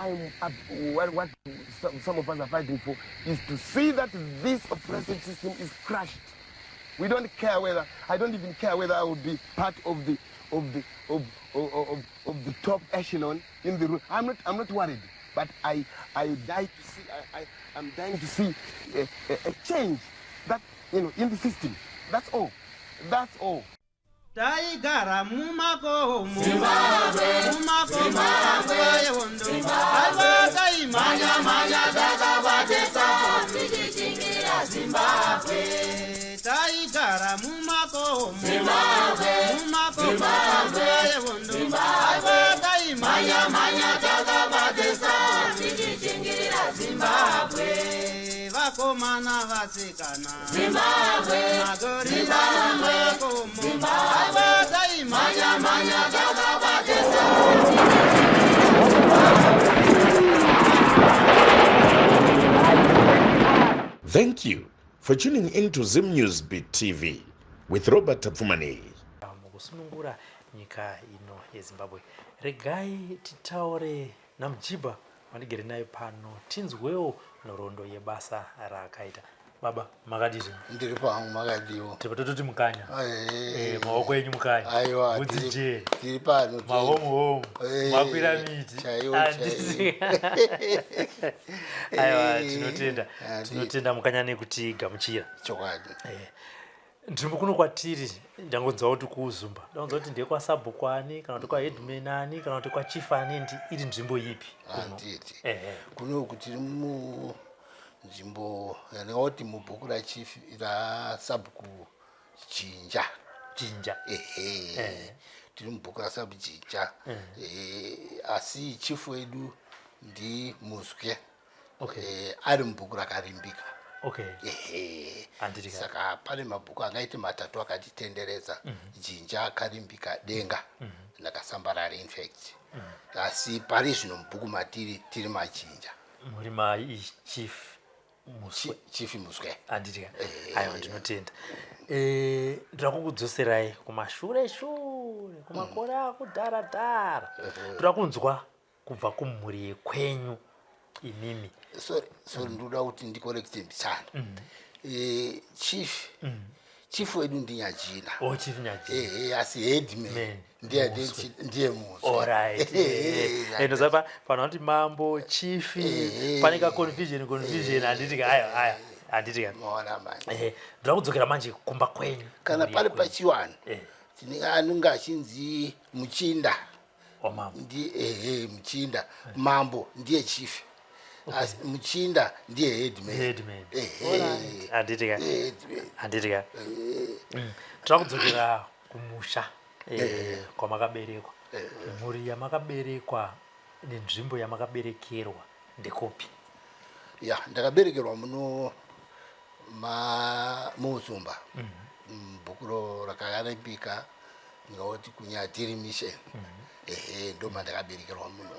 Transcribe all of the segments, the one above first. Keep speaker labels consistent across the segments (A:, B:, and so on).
A: what some of us are fighting for is to see that this oppressive system is crushed. We don't care whether I don't even care whether I would be part of the top echelon in the room. I'm not worried, but I'm dying to see a change that in the system. That's all. That's all.
B: Taigara mumako Zimbabwe Zimbabwe manya dakabatesa tichichingira Zimbabwe Taigara mumako Zimbabwe manya dakabatesa tichichingira Zimbabwe vakomana vasikana Zimbabwe magorira makomo Zimbabwe manya dakabatesa
C: Thank you for tuning into Zim News Beat TV with Robert Tapfumani.
D: Mukusunungura nyika ino yeZimbabwe. Regai titaure naMjiba wandigere naye pano tinzwewo nhoroondo yebasa raakaita. Baba makadizvo.
E: Ndiri pangu makadiwo.
D: Tiri patototi mukanya. Maoko enyu mukanya.
E: Aiwa.
D: Bvudzi jee.
E: Tiri pano.
D: Mahomu. Makwira miti.
E: Chaiwo.
D: Aiwa tinotenda mukanya nekuti gamuchira.
E: Chokwadi.
D: Nzvimbo kuno kwatiri ndangonzwa kuti kuZumba. Ndangonzwa kuti ndekwa sabhuku ani kana kuti kwa headman ani kana kuti kwa chief ani iri nzvimbo ipi?
E: Handiti. Kuno kuti mu nzvimbo yanoti mubhuku rachief rasabhuku Jinja. Tiri mubhuku rasabhuku Jinja. Asi chief wedu ndi Muswe. Ari mubhuku rakarimbika. Saka pane mabhuku angaite matatu akatitenderedza Jinja akarimbika denga nakasambarara in fact. Asi pari zvino mubhuku matiri tiri majinja.
D: Muri mai chief Muswe.
E: Chief Muswe.
D: Anditika. Aiwa ndinotenda. Ndakukudzoserai kumashure kumakore akudhara. Turakunzwa kubva kumhuri kwenyu imimi.
E: Sorry ndoda kuti ndikorekte mbitsana. Chief wedu ndinyajina.
D: Chief nyajina.
E: Asi headman ndiye Muswe.
D: Alright. Ndozapa panoti mambo chief panika confusion anditika aya anditika.
E: Mona manje.
D: Ndakudzokera manje kumba kwenyu.
E: Kana pale pachiwana. Tine anunga achinzi Muchinda.
D: Mambo.
E: Ndiye Muchinda. Mambo ndiye chief. Muchinda ndiye headman.
D: Anditika. Tirakudzokera kumusha kwamakaberekwa. Mhuri yamakaberekwa nenzvimbo yamakaberekerwa ndekupi?
E: Ndakaberekerwa muno muZumba. Bhukuro rakarimbika ngoti kunyatiri mission. Ndo mandakaberekerwa muno.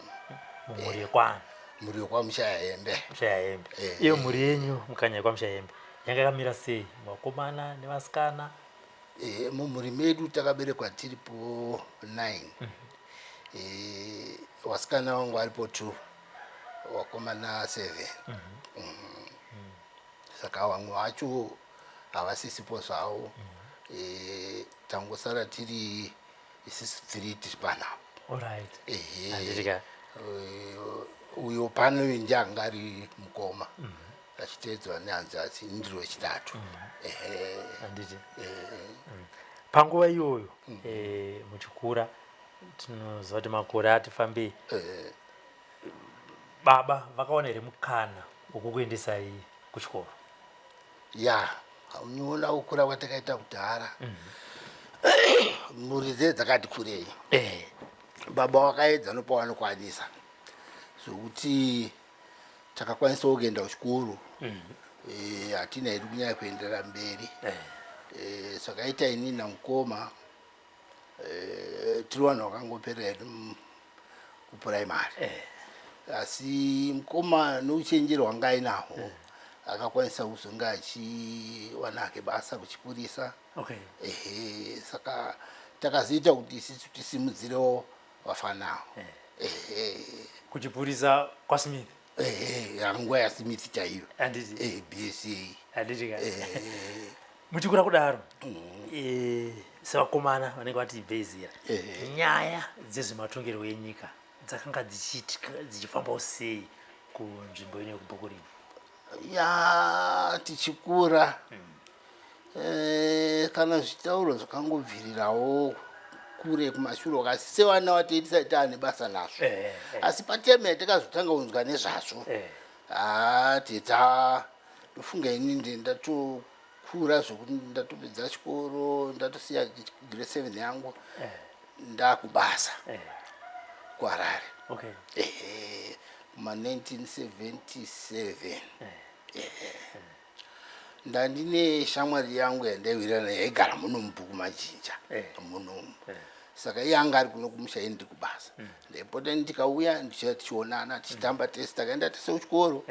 D: Mhuri kwanu.
E: Muri kwa Mushayembe.
D: Iyo muri yenyu mukanya kwa Mushayembe. Yanga kamira sei? Mwakomana nevasikana?
E: Muri medu takaberekwa tiripo 9. Vasikana vangu varipo 2. Wakomana 7. Saka vamwe vacho havasisipo zvavo. Tangosara tiri isisi 3 tiri panapo.
D: Alright.
E: Uyo pano njanga ari mukoma achitedzwa nehanzvadzi ndiro wechitatu.
D: Panguva iyoyo muchikura tinoziva kuti makore atifambei. Baba vakaona here mukana wokukuendesai kuchikoro?
E: Unoona kukura kwatakaita kudhara. Mhuri dzedu dzakati kurei. Baba wakaedza nopawanokwanisa. Zvokuti takakwanisa kuenda kuchikoro. Hatina hedu kunyanya kuenderera mberi. Zvakaita ini namukoma tiri vanhu vakangopera hedu kupuraimari. Asi mukoma nouchenjeri hwanga ainahwo akakwanisa kuzonga achiwana hake basa kuchipurisa. Saka takazoita kuti isusu tisimudzirewo vafanawo.
D: kuchipurisa kwaSmith
E: nguva yaSmith chaiyo
D: handiti
E: BSc
D: handiti ka muchikura kudaro sevakomana vanenge vati ibvei zera nyaya dzezvematongerwo enyika dzakanga dzichifambawo sei kunzvimbo ino yekuBhukurini?
E: ya tichikura kana zvitauro zvakangobvirirawo kure kumashure kasi sevana vatisati taane basa nazvo asi pateme yatakazotanga kunzwa nezvazvo tofunga ini ndatokura zvokuti ndatopedza chikoro ndatosiya grade 7 yangu ndakubasa kuHarare ma 1977 ndandine shamwari yangu yandaiwirana yaigara muno muBhuku Majinja munomu saka yanga ari kuno kumusha ndi kubasa ndaipota ndikauya tichionana tichitamba test takaenda tese kuchikoro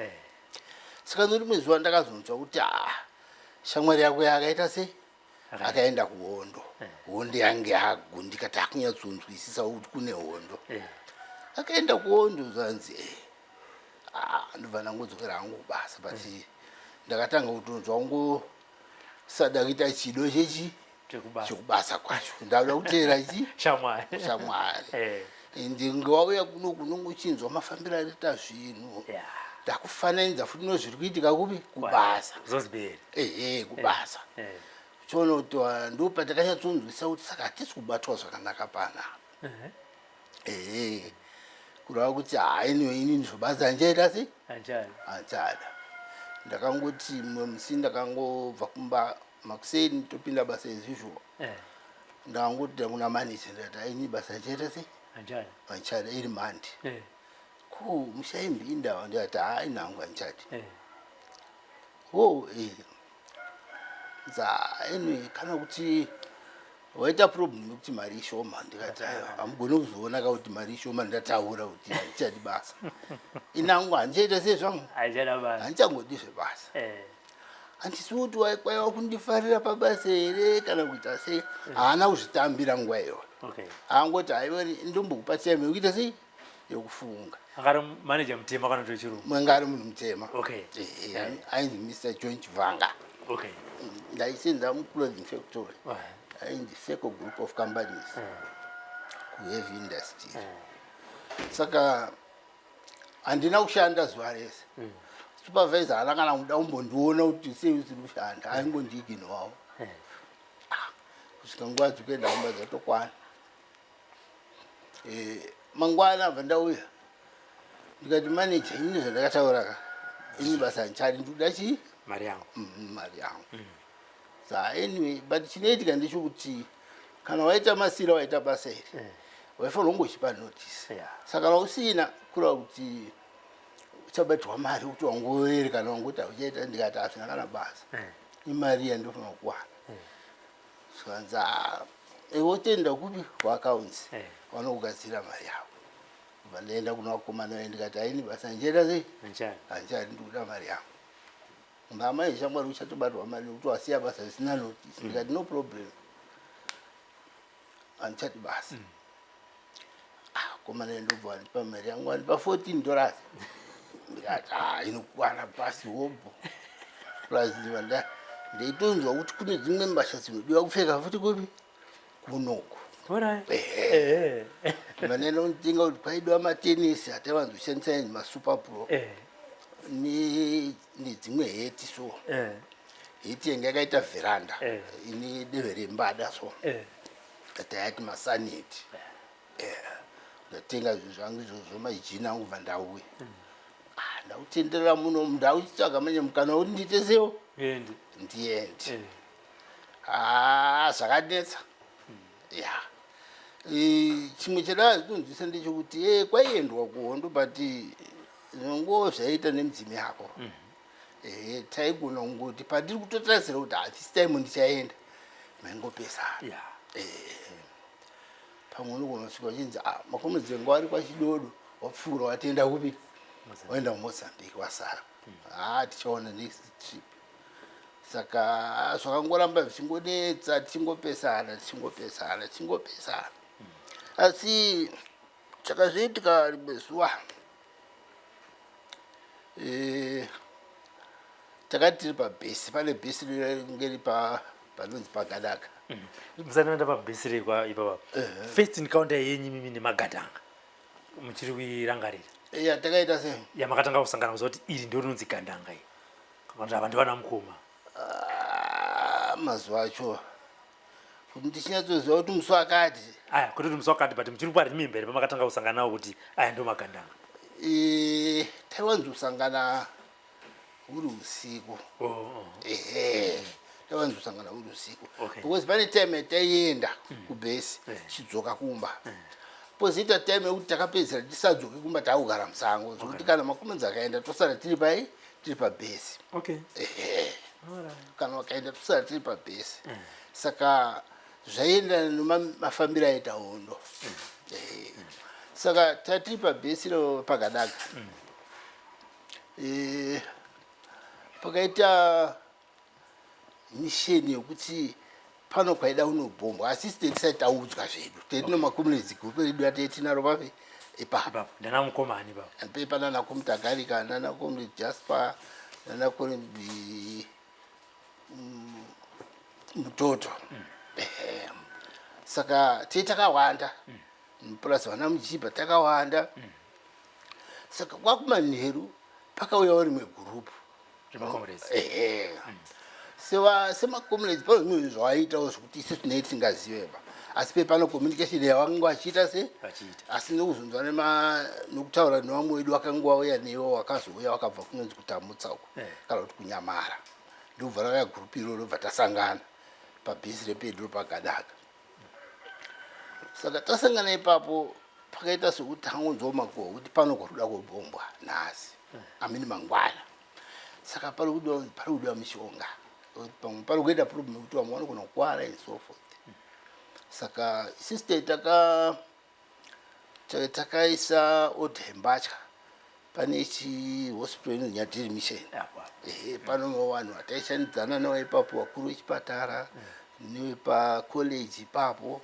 E: saka rimwe zuva ndakazonzwa kuti shamwari yako yakaita sei akaenda kuhondo hondo yange yagundika takunyatsonzwisisa kuti kune hondo akaenda kuhondo zanzi ndobva ndangodzokera hangu kubasa but ndakatanga kutonzwa ngosada kuita chido chekubasa kwacho ndauda kuteera shamwari ndingawauya kuno kunongochinzwa mafambiro arita zvinhu ndakufananidza futi nozviri kuitika kupi kubasa kubasa choona kuti ndopatakanyatsoonzwisa kuti saka hatisi kubatwa zvakanaka pana kureva kuti anyway ini ndizvobasa hanchaita sei hanchada ndakangoti mumwe musi ndakangobva kumba makuseni topinda basa as usual ndakangoti kuna manager ndati aini basa hanchaita sei hanchada iri mhandi ko mushaimbinda ndati inhangu hanchati anyway kana kuti waita problem yekuti mari ishoma ndikati hamugoni kuzoona kuti mari ishoma ndataura kuti handichadi basa inangu handichaita sei zvangu handichangodii zvebasa handisi kuti kwaiva kundifarira pabasa here kana kuita sei haana kuzvitambira nguva iyoyo angoti haivori ndombokupa time yekuita sei yokufunga
D: angari manager mutema kana kuti chirungu
E: mwangari munhu mutema ainzi Mr. John Chivanga ndaisenza muclothing factory ainzi Feco group of companies kuheavy industry saka handina kushanda zuva rese supervisor haana kana kuda kumbondiona kuti sei usiri kushanda aingondiiginowawo kusvika nguva dzekuenda kumba dzatokwana mangwana abva ndauya ndikati manager ini zvandakataura ini basa handichadi ndikuda chii
D: mari yangu
E: anyway but chinoitika ndechekuti kana waita masira waita basa iri waifanira kungochipa notice saka usina kureva kuti uchabatirwa mari kuti wangoere kana wangoti hauchaita ndikati hazvina kana basa imari yandofanira kuwana skanza wotenda kupi kuaccounts vanokugadzira mari yavo bva ndaenda kuna vakomana vae ndikati haini basa handichaita sei handichadi ndikuda mari yangu mama yeshamwari uchatobatirwa mari nekuti wasiya basa risina notice ndikati no problem handichadi basa komana ndobva wandipa mari yangu wandipa $14 ndikati inokwana pasi hobho plus ndeitonzwa kuti kune dzimwe mbasha dzinodiwa kupfeka futi kupi kunoko vanenda kunditenga kuti kwaidiwa matenisi ataivanzoshandisa masuper pro nedzimwe heti so heti yanga yakaita veranda ine dehwe rembada so atayati masaneti ndatenga zvinhu zvangu izvozvo majini angu bva ndauya ndautenderera muno ndau chitsvaga manye mukana kuti ndiite sewo ndiendi zvakanetsa chimwe chadaazitonzwisa ndechekuti kwaiendwa kuhondo but zvongo zvaita nemudzimi yako taigona kungoti pandiri kutotarisira kuti this time ndichaenda maingopesana pamwe unogona kusvika uchinzi makomedzi vengu vari kwachidodo wapfuura watienda kupi waenda kuMozambique wasara tichaona next trip saka zvakangoramba zvichingonetsa tichingopesana asi chakazoitika rimwe zuva takati tiri pabhesi, pane bhesi ringeri panonzi pagadaka.
D: musanoenda pabhesi rekwa ipapa first encounter yenyu mimi nemagadanga muchiri kuirangarira
E: ya takaita sei
D: yamakatanga kusangana kuzoti iri ndio rinonzi gandanga iyi kana ava ndivana mukoma
E: mazuva acho kuti ndichinatsoziva kuti musi wakati
D: aya kuti musi wakati but muchiri kupari mimberi pamakatanga kusangana nawo kuti aya ndio magandanga
E: taiwanzi kusangana uri usiku taiwanzi kusangana uri usiku because pane time taienda kubhesi tichidzoka kumba pozoita time yekuti takapedzisira tisadzoke kumba taakugara musango zvokuti kana makomenzi akaenda tosara tiri pai tiri pabhesi kana wakaenda tosara tiri pabhesi saka zvaiendana nemafambiro aita hondo saka tatiri pabhesi ro pagadaka pakaita misheni yokuti pano kwaida unobhombwa asi tisati taudzwa zvedu tetino makomunidzi group redu yatetinaro papi ipapa
D: ndana mukomani papa
E: pepa nana komutagarika nana komrade Jasper nana komrade mutoto saka takawanda plus vana muchipa takawanda saka kwakumanheru pakauyawo rimwe gurupu semakomunidzi pane zvimwe zvavaitawo zvokuti isi tinei tisingazivepa asi pepano communication yavanga vachiita se asi nokuzonzwa nokutaura nevamwe wedu vakanga vauya newo wakazouya wakabva kunonzi kutamutsa uko kana kuti kunyamara ndobva rauya gurupu iroro robva tasangana pabhesi repedro pagadaka saka tasangana ipapo pakaita sokuti tangonzwa makuhwa kuti pano kwaruda kubombwa nhasi amini mangwana saka pari kudiwa mishonga pamwe pari kuita problem yekuti vamwe vanogona kukwara and so forth saka isiste takaisa odhe mbatya pane chihospital inonzi Nyatiri Mission pano vanhu vataishandidzana navo ipapo vakuru vechipatara nevepacollege ipapo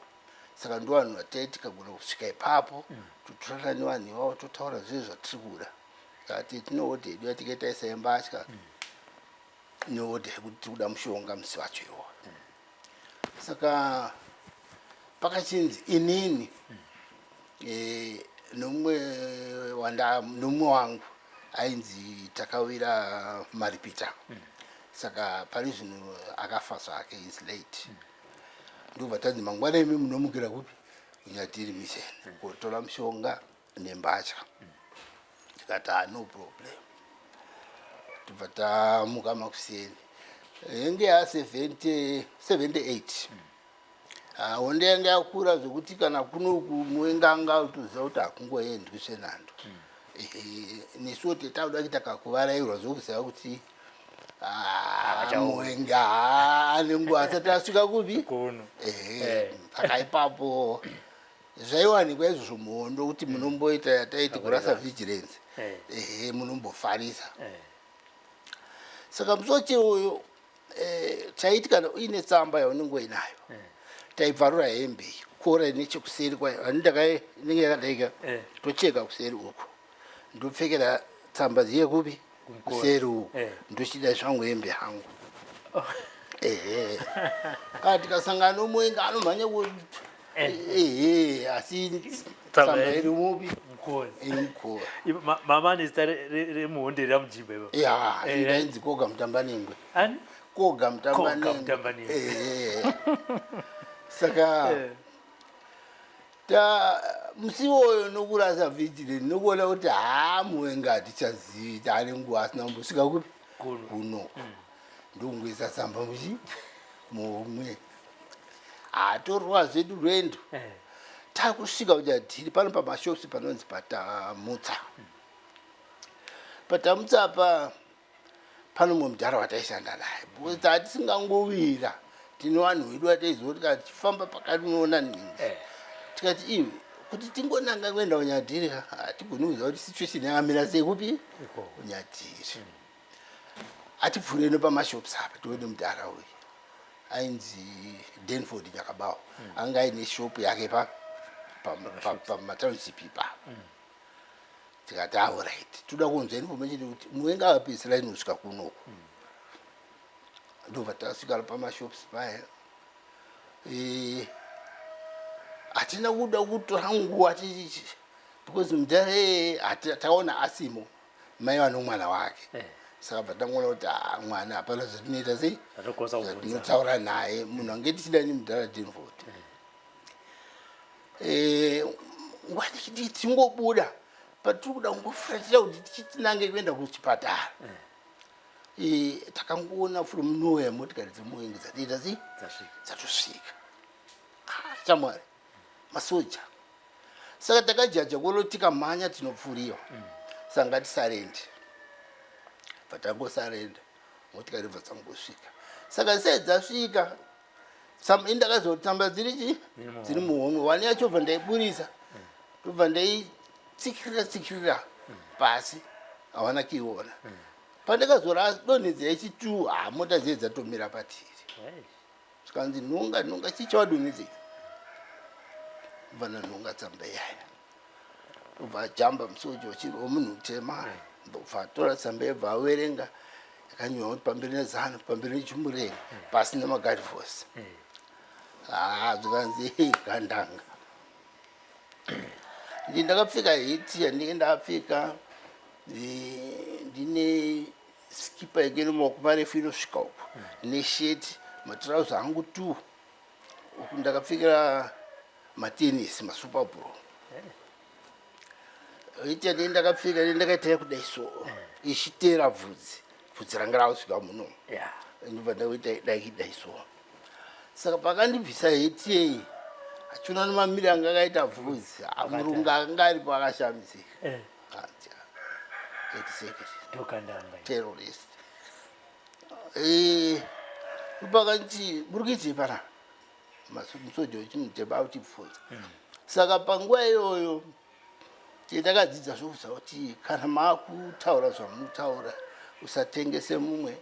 E: saka ndo vanhu vatai tikagona kusvika ipapo totorana nevanhu ivavo totaura zvizvo zvatiri kuda kati tine odhe yedu yatikataisa yembatya neodhe yekuti tiri kuda mushonga musi wacho iwo saka pakachinzi inini nomumwe wangu ainzi takawira maripita saka pari zvino akafa zvake is late ndobva tanzi mangwana imi munomukira kupi Nyatiri Mission kotora mushonga nembatya tikati no problem tobva tamuka makuseni yenge ya78 honde yange yakura zvokuti kana kunoku muenganga utoziva kuti hakungoendwi svenhando nesuwo tetauda kuti takakuvarairwa zvokuziva kuti muenga nenguva asati asvika kupi saka ipapo zvaiwanikwa izvozvo muhondo kuti munomboita yataiti kurasa vigilance munombofarisa saka musoche uyo chaiti kana uine tsamba yaunenge uinayo taibvarura hembe kora nechekuseri kwayo inenge yakadaika tocheka kuseri uko ndopfekera tsamba dziye kupi kuseri uko ndochida zvangu hembe hangu kana tikasangana nomuenga anomhanya asi tsamba iri mupi imukora
D: mama nezita remuhonde ramujimba ivo
E: ndainzi koga mutambanengwe koga mutambanengwe saka musi woyo nokurasa vigilance nokuona kuti muenga hatichazivi taane nguva asina kumbosvika kupi kunoko ndokungoisa tsamba mumwe torwa zvedu rwendo takusvika kuchadhiri pano pamashops panonzi patamutsa apa pano mumwe mudhara wataishanda naye because hatisingangowira tine vanhu vedu vataiziva kuti kana tichifamba pakati unoona ninzi tikati iwe kuti tingonanga kuenda kunyadhiri hatigoni kuziva kuti situation yakamira sei kupi kunyadhiri hatipfuure nepamashops apa tione mudhara uyu ainzi Denford Nyakabawa anga aine shopu yake pa pamatownship ipapo tikati alright toda kunzwa information kuti muwenga wapedzisira inosvika kunoku ndobva tasvika pamashops paya hatina kuda kutora nguva because mudhare taona asimo mai vano mwana wake saka bva tangoona kuti mwana hapana zvatinoita sei zvatinotaura naye munhu ange tichida nemudhara Denford nguva tichiti tingobuda patiri kuda kungofuratira kuti tichitinange kuenda kuchipatara takangoona from nowhere motikari dzemuwengi dzatiita sei dzatosvika chamwari masoja saka takajaja kuona tikamhanya tinopfuriwa saka ngatisarende patangosarenda motikari bva dzangosvika saka sei dzasvika indakazotamba dziri muhomwe wani yacho bva ndaiburisa tobva ndaitsikirira pasi hawana kuiona pandakazora donhedza yechitu mota dzee dzatomira patiri zvikanzi nhonga chichawadonhedzei vana nhonga tsamba yaya ubva jamba musoja womunhu mutema ndobva atora tsamba yebva awerenga yakanyorwa kuti pamberi nezano pamberi nechumurenga pasi nemagadivhosi zvikanzi gandanga ndakapfeka heti yandinge ndapfeka ndine skipa yake nemaoko marefu inosvika uku nesheti matirauzi angu 2 uku ndakapfekera matenisi masuper bro heti yandinge ndakapfeka ndakaita kudai so ichiteera bvudzi ranga rausvika muno ndobva ndakuita dai so saka pakandibvisa heti yeyi achona nemamiri anga akaita bvudzi murungu anga aripo akashamisika terrorist pakanti muri kuitei pana musoja wechimuteba autibvunza saka panguva iyoyo takadzidza zvokuza kuti kana maakutaura zvamunotaura usatengese mumwe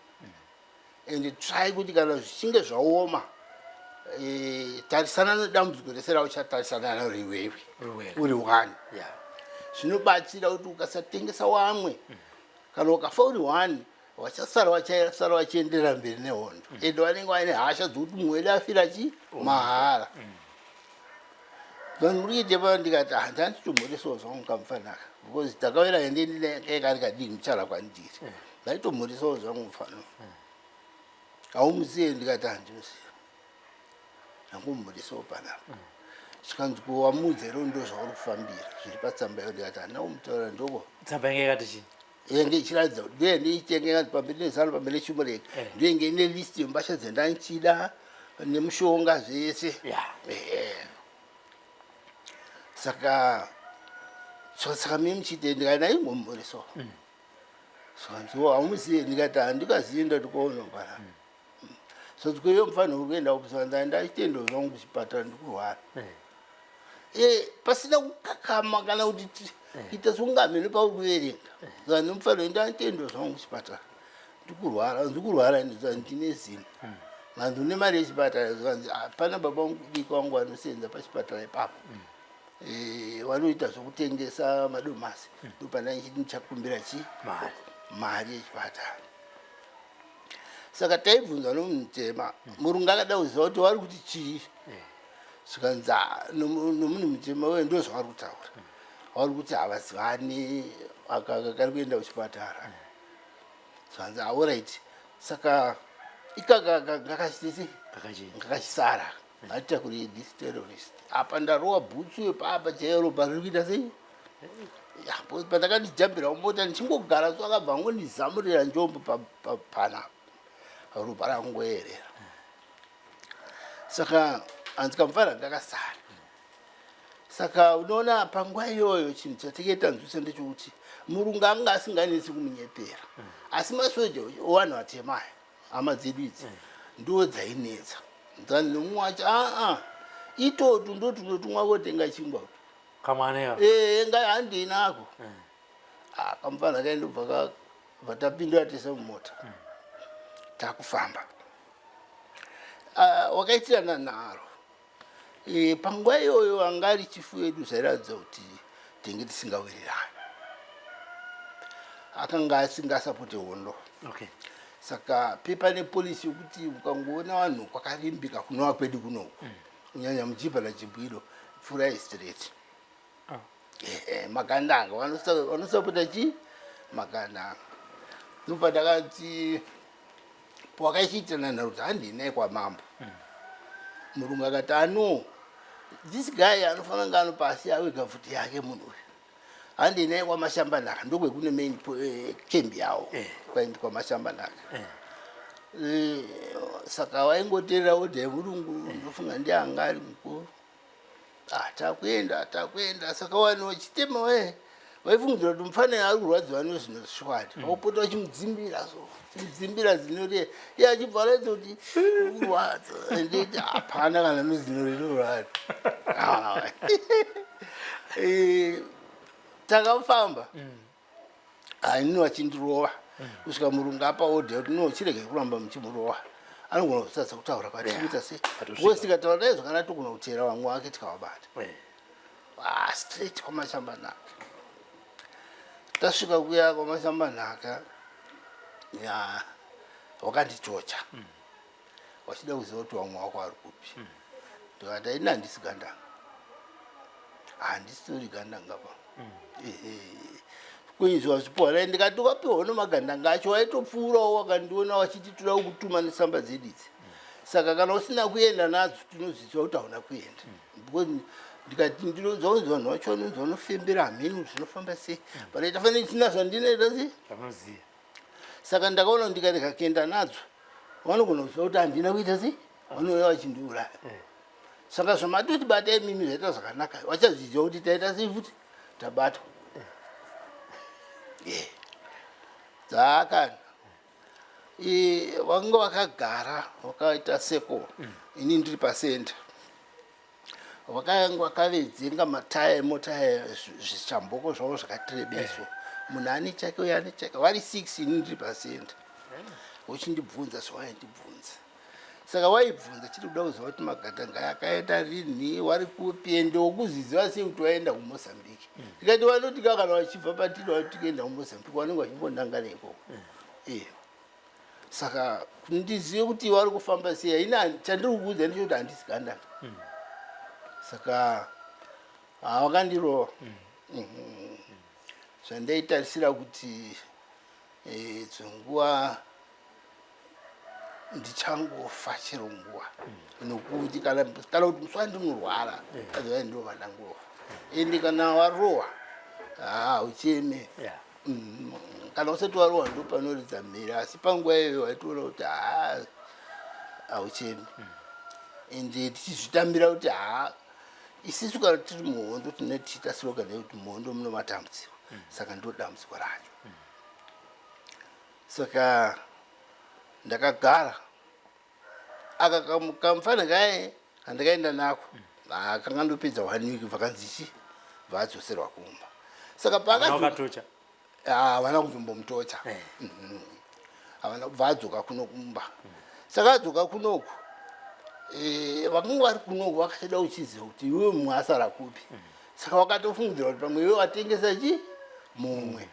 E: and try kuti kana zvichinge zvaoma tarisana nedambudziko rese rauchatarisana naro iwewe uri one zvinobatsira kuti ukasatengesa wamwe kana ukafa uri one wachasara wachienderera mberi nehondo ende vanenge vaine hasha dzokuti mumwe wedu afira mahara vanhu muri kuitepa ndikati handanditomuresawo zvangu kamufanaka because takawira hende ndinekari kadii muchala kwandiri ndaitomuresawo zvangu mufanaka haumuziye ndikati handimuziye ndangomurisawo panapa zvikanzi kuwamudza iro ndo zvauri kufambira zviri patsamba iyo ndikati handina kumutaura ndoko
D: tsamba yange yakati chii
E: yenge ichiratidza kuti ndoende ichitenga pamberi nezano pamberi nechimureka ndoenge ine list yembasha dzendanchida nemushonga zvese saka mimuchite ndikati naingomurisawo zvikanziwo haumuziye ndikati handikaziye ndatikoona panapa sozvikweyo mufanira uri kuenda kupisanza ndachitendo zvangu kuchipatara ndikurwara pasina kukakama kana kuti ita sungamene pauri kuverenga saka nemufanira enda nditendo zvangu kuchipatara ndikurwara ndine zino vanhu une mari yechipatara zikanzi hapana baba diki wangu vanosenza pachipatara ipapo vanoita zvokutengesa madomasi ndopanda ndichakumbira mari yechipatara saka taibvunza nomunhutema murungu akada kuziva kuti wari kuti chii zvikanzi nomunhu mutema we ndo zvavari kutaura vari kuti havazivani akari kuenda kuchipatara zvikanzi alright saka ikaka ngakachitese ngakachisara ngaita kuri this terrorist apa ndarowa bhutsu yepapa chairopa riri kuita sei patakandijambira mumota ndichingogara so akabva angondizamurira njombo panapa ropa rangoerera saka hanzi kamufana ndakasara saka unoona panguva iyoyo chinhu chateketa nzwisa ndechekuti murungu anga asinganesi kumunyepera asi masoja owanhu vatemaya hama dzedu idzi ndo dzainetsa dzani nomumwe wacho itotu ndotunotumwa kotenga chingwa
D: kamwana
E: ngai handinako kamufana kaindobva vatapindura tese mumota takufamba wakaitirana naro panguva iyoyo angari chifu yedu zvairatidza kuti tinge tisingawirirani, akanga asingasapoti hondo. Saka pepa nepolisi yokuti ukangoona vanhu kwakarimbika kunova kwedu kunoku kunyanya muchibva nachibwiro pfurai straight. Makandanga vanosapota chi makandanga. Ndopa ndakati pawakachiitana nharo kuti handinai kwamambo. Murungu akati ano this guy anofanira kunge anopasi awega futi yake munhu uyu. Handinai kwamashambanaka ndokwekune main camp yawo kwaindi kwamashambanaka. Saka waingoteerera odha yemurungu ndofunga ndiye anga ari mukuru. Takuenda saka vanhu vachitema waifungidzira kuti mufanira ari kurwadziwa nezvinosvadi vaupota vachimudzimbira chimudzimbira zino riye iye achibva araidza kuti urwadza nditi hapana kana nezino rinorwadza. Takafamba inini vachindirova kusvika murungu apa odha kuti no chirege kuramba muchimurova anogona kutadza kutaura kwatiita sei wesikataura dai zvakana togona kuteera vamwe wake tikavabata straight kwamashambanaka. Tasvika kuya kwamashambanaka wakanditocha wachida kuziva kuti vamwe wako vari kupi. Ndikati ini handisi gandanga, handisitori gandanga pa kuizwa zvipora. Ndikati ukapiwa nemagandanga acho waitopfuurawo wakandiona wachiti toda kukutuma nesamba dzedu idzi. Saka kana usina kuenda nadzo tinozviziva kuti hauna kuenda. Ndikati ndinonzwa vanhu vacho vanonzi vanofembera hameni zvinofamba sei but tafanira tina zvandinoita sei
D: Vanoziya.
E: Saka ndakaona ndikarega kuenda nadzo vanogona kuziva kuti handina kuita sei vanouya vachindiuraya. Saka zvamatoti bata imimi zvaita zvakanaka vachazviziva kuti taita sei futi tabatwa. Dzakana vanga vakagara vakaita seko ini ndiri pasenda vakanga vakavedzenga mataya emota zvishamboko zvavo zvakatirebeswa munhu ane chake uye ane chake vari 6 ini ndiri pasenda uchindibvunza sewaindibvunza. Saka waibvunza chiri kuda kuziva kuti magandanga akaenda rini wari kupi ende wokuziziva sei kuti waenda kuMozambique. Ndikati vanoti kana vachibva patiri vati tikuenda kuMozambique vanenge vachimbondanga neikoko. Saka ndizive kuti vari kufamba sei ini chandiri kukuudza ndechoti handisi gandanga. Saka vakandirova zvandaitarisira kuti dzonguva ndichangofa chero nguva nokuti kana kuti muswa ndinorwara azova ndova ndangofa ende kana warohwa ucheme kana usati warohwa ndo panoridza mhiri asi panguva iyoyo waitoona kuti hauchemi ende tichizvitambira kuti isisu kana tiri muhondo tinotiita slogani yekuti muhondo muno matambudziko. Saka ndo dambudziko racho. Saka ndakagara aka kamufana kaye kandakaenda nako akanga ndopedza 1 week vakanzichi vadzoserwa kumba. Saka
D: pakatocha
E: havana kuzombomutocha havana vadzoka kuno kumba. Saka adzoka kunoku vakanga vari kunoku vakachada uchiziva kuti iwe mumwe asara kupi. Saka wakatofungidzira kuti pamwe iwe watengesa chi mumwe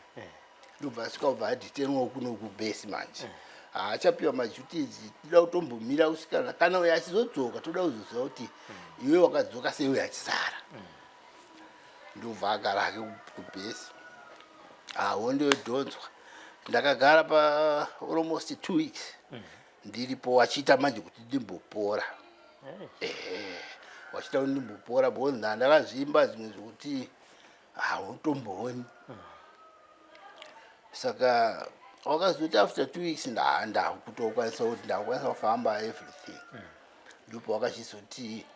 E: ndobva asvika kubva adhitenwa kunoku base manje haachapiwa maduties. Toda kutombomira kusvikana kana uyo achizodzoka toda kuzoziva kuti iwe wakadzoka sei uyo achisara. Ndobva agara hake kubase hondo yodhonzwa. Ndakagara pa almost 2 weeks ndiripo wachiita manje kuti ndimbopora. Wachita kuti ndimbopora because ndakazvimba zvimwe zvokuti hautombooni. Saka wakazoti after 2 weeks ndakutokwanisa kuti ndakukwanisa kufamba everything. Ndipo wakachizoti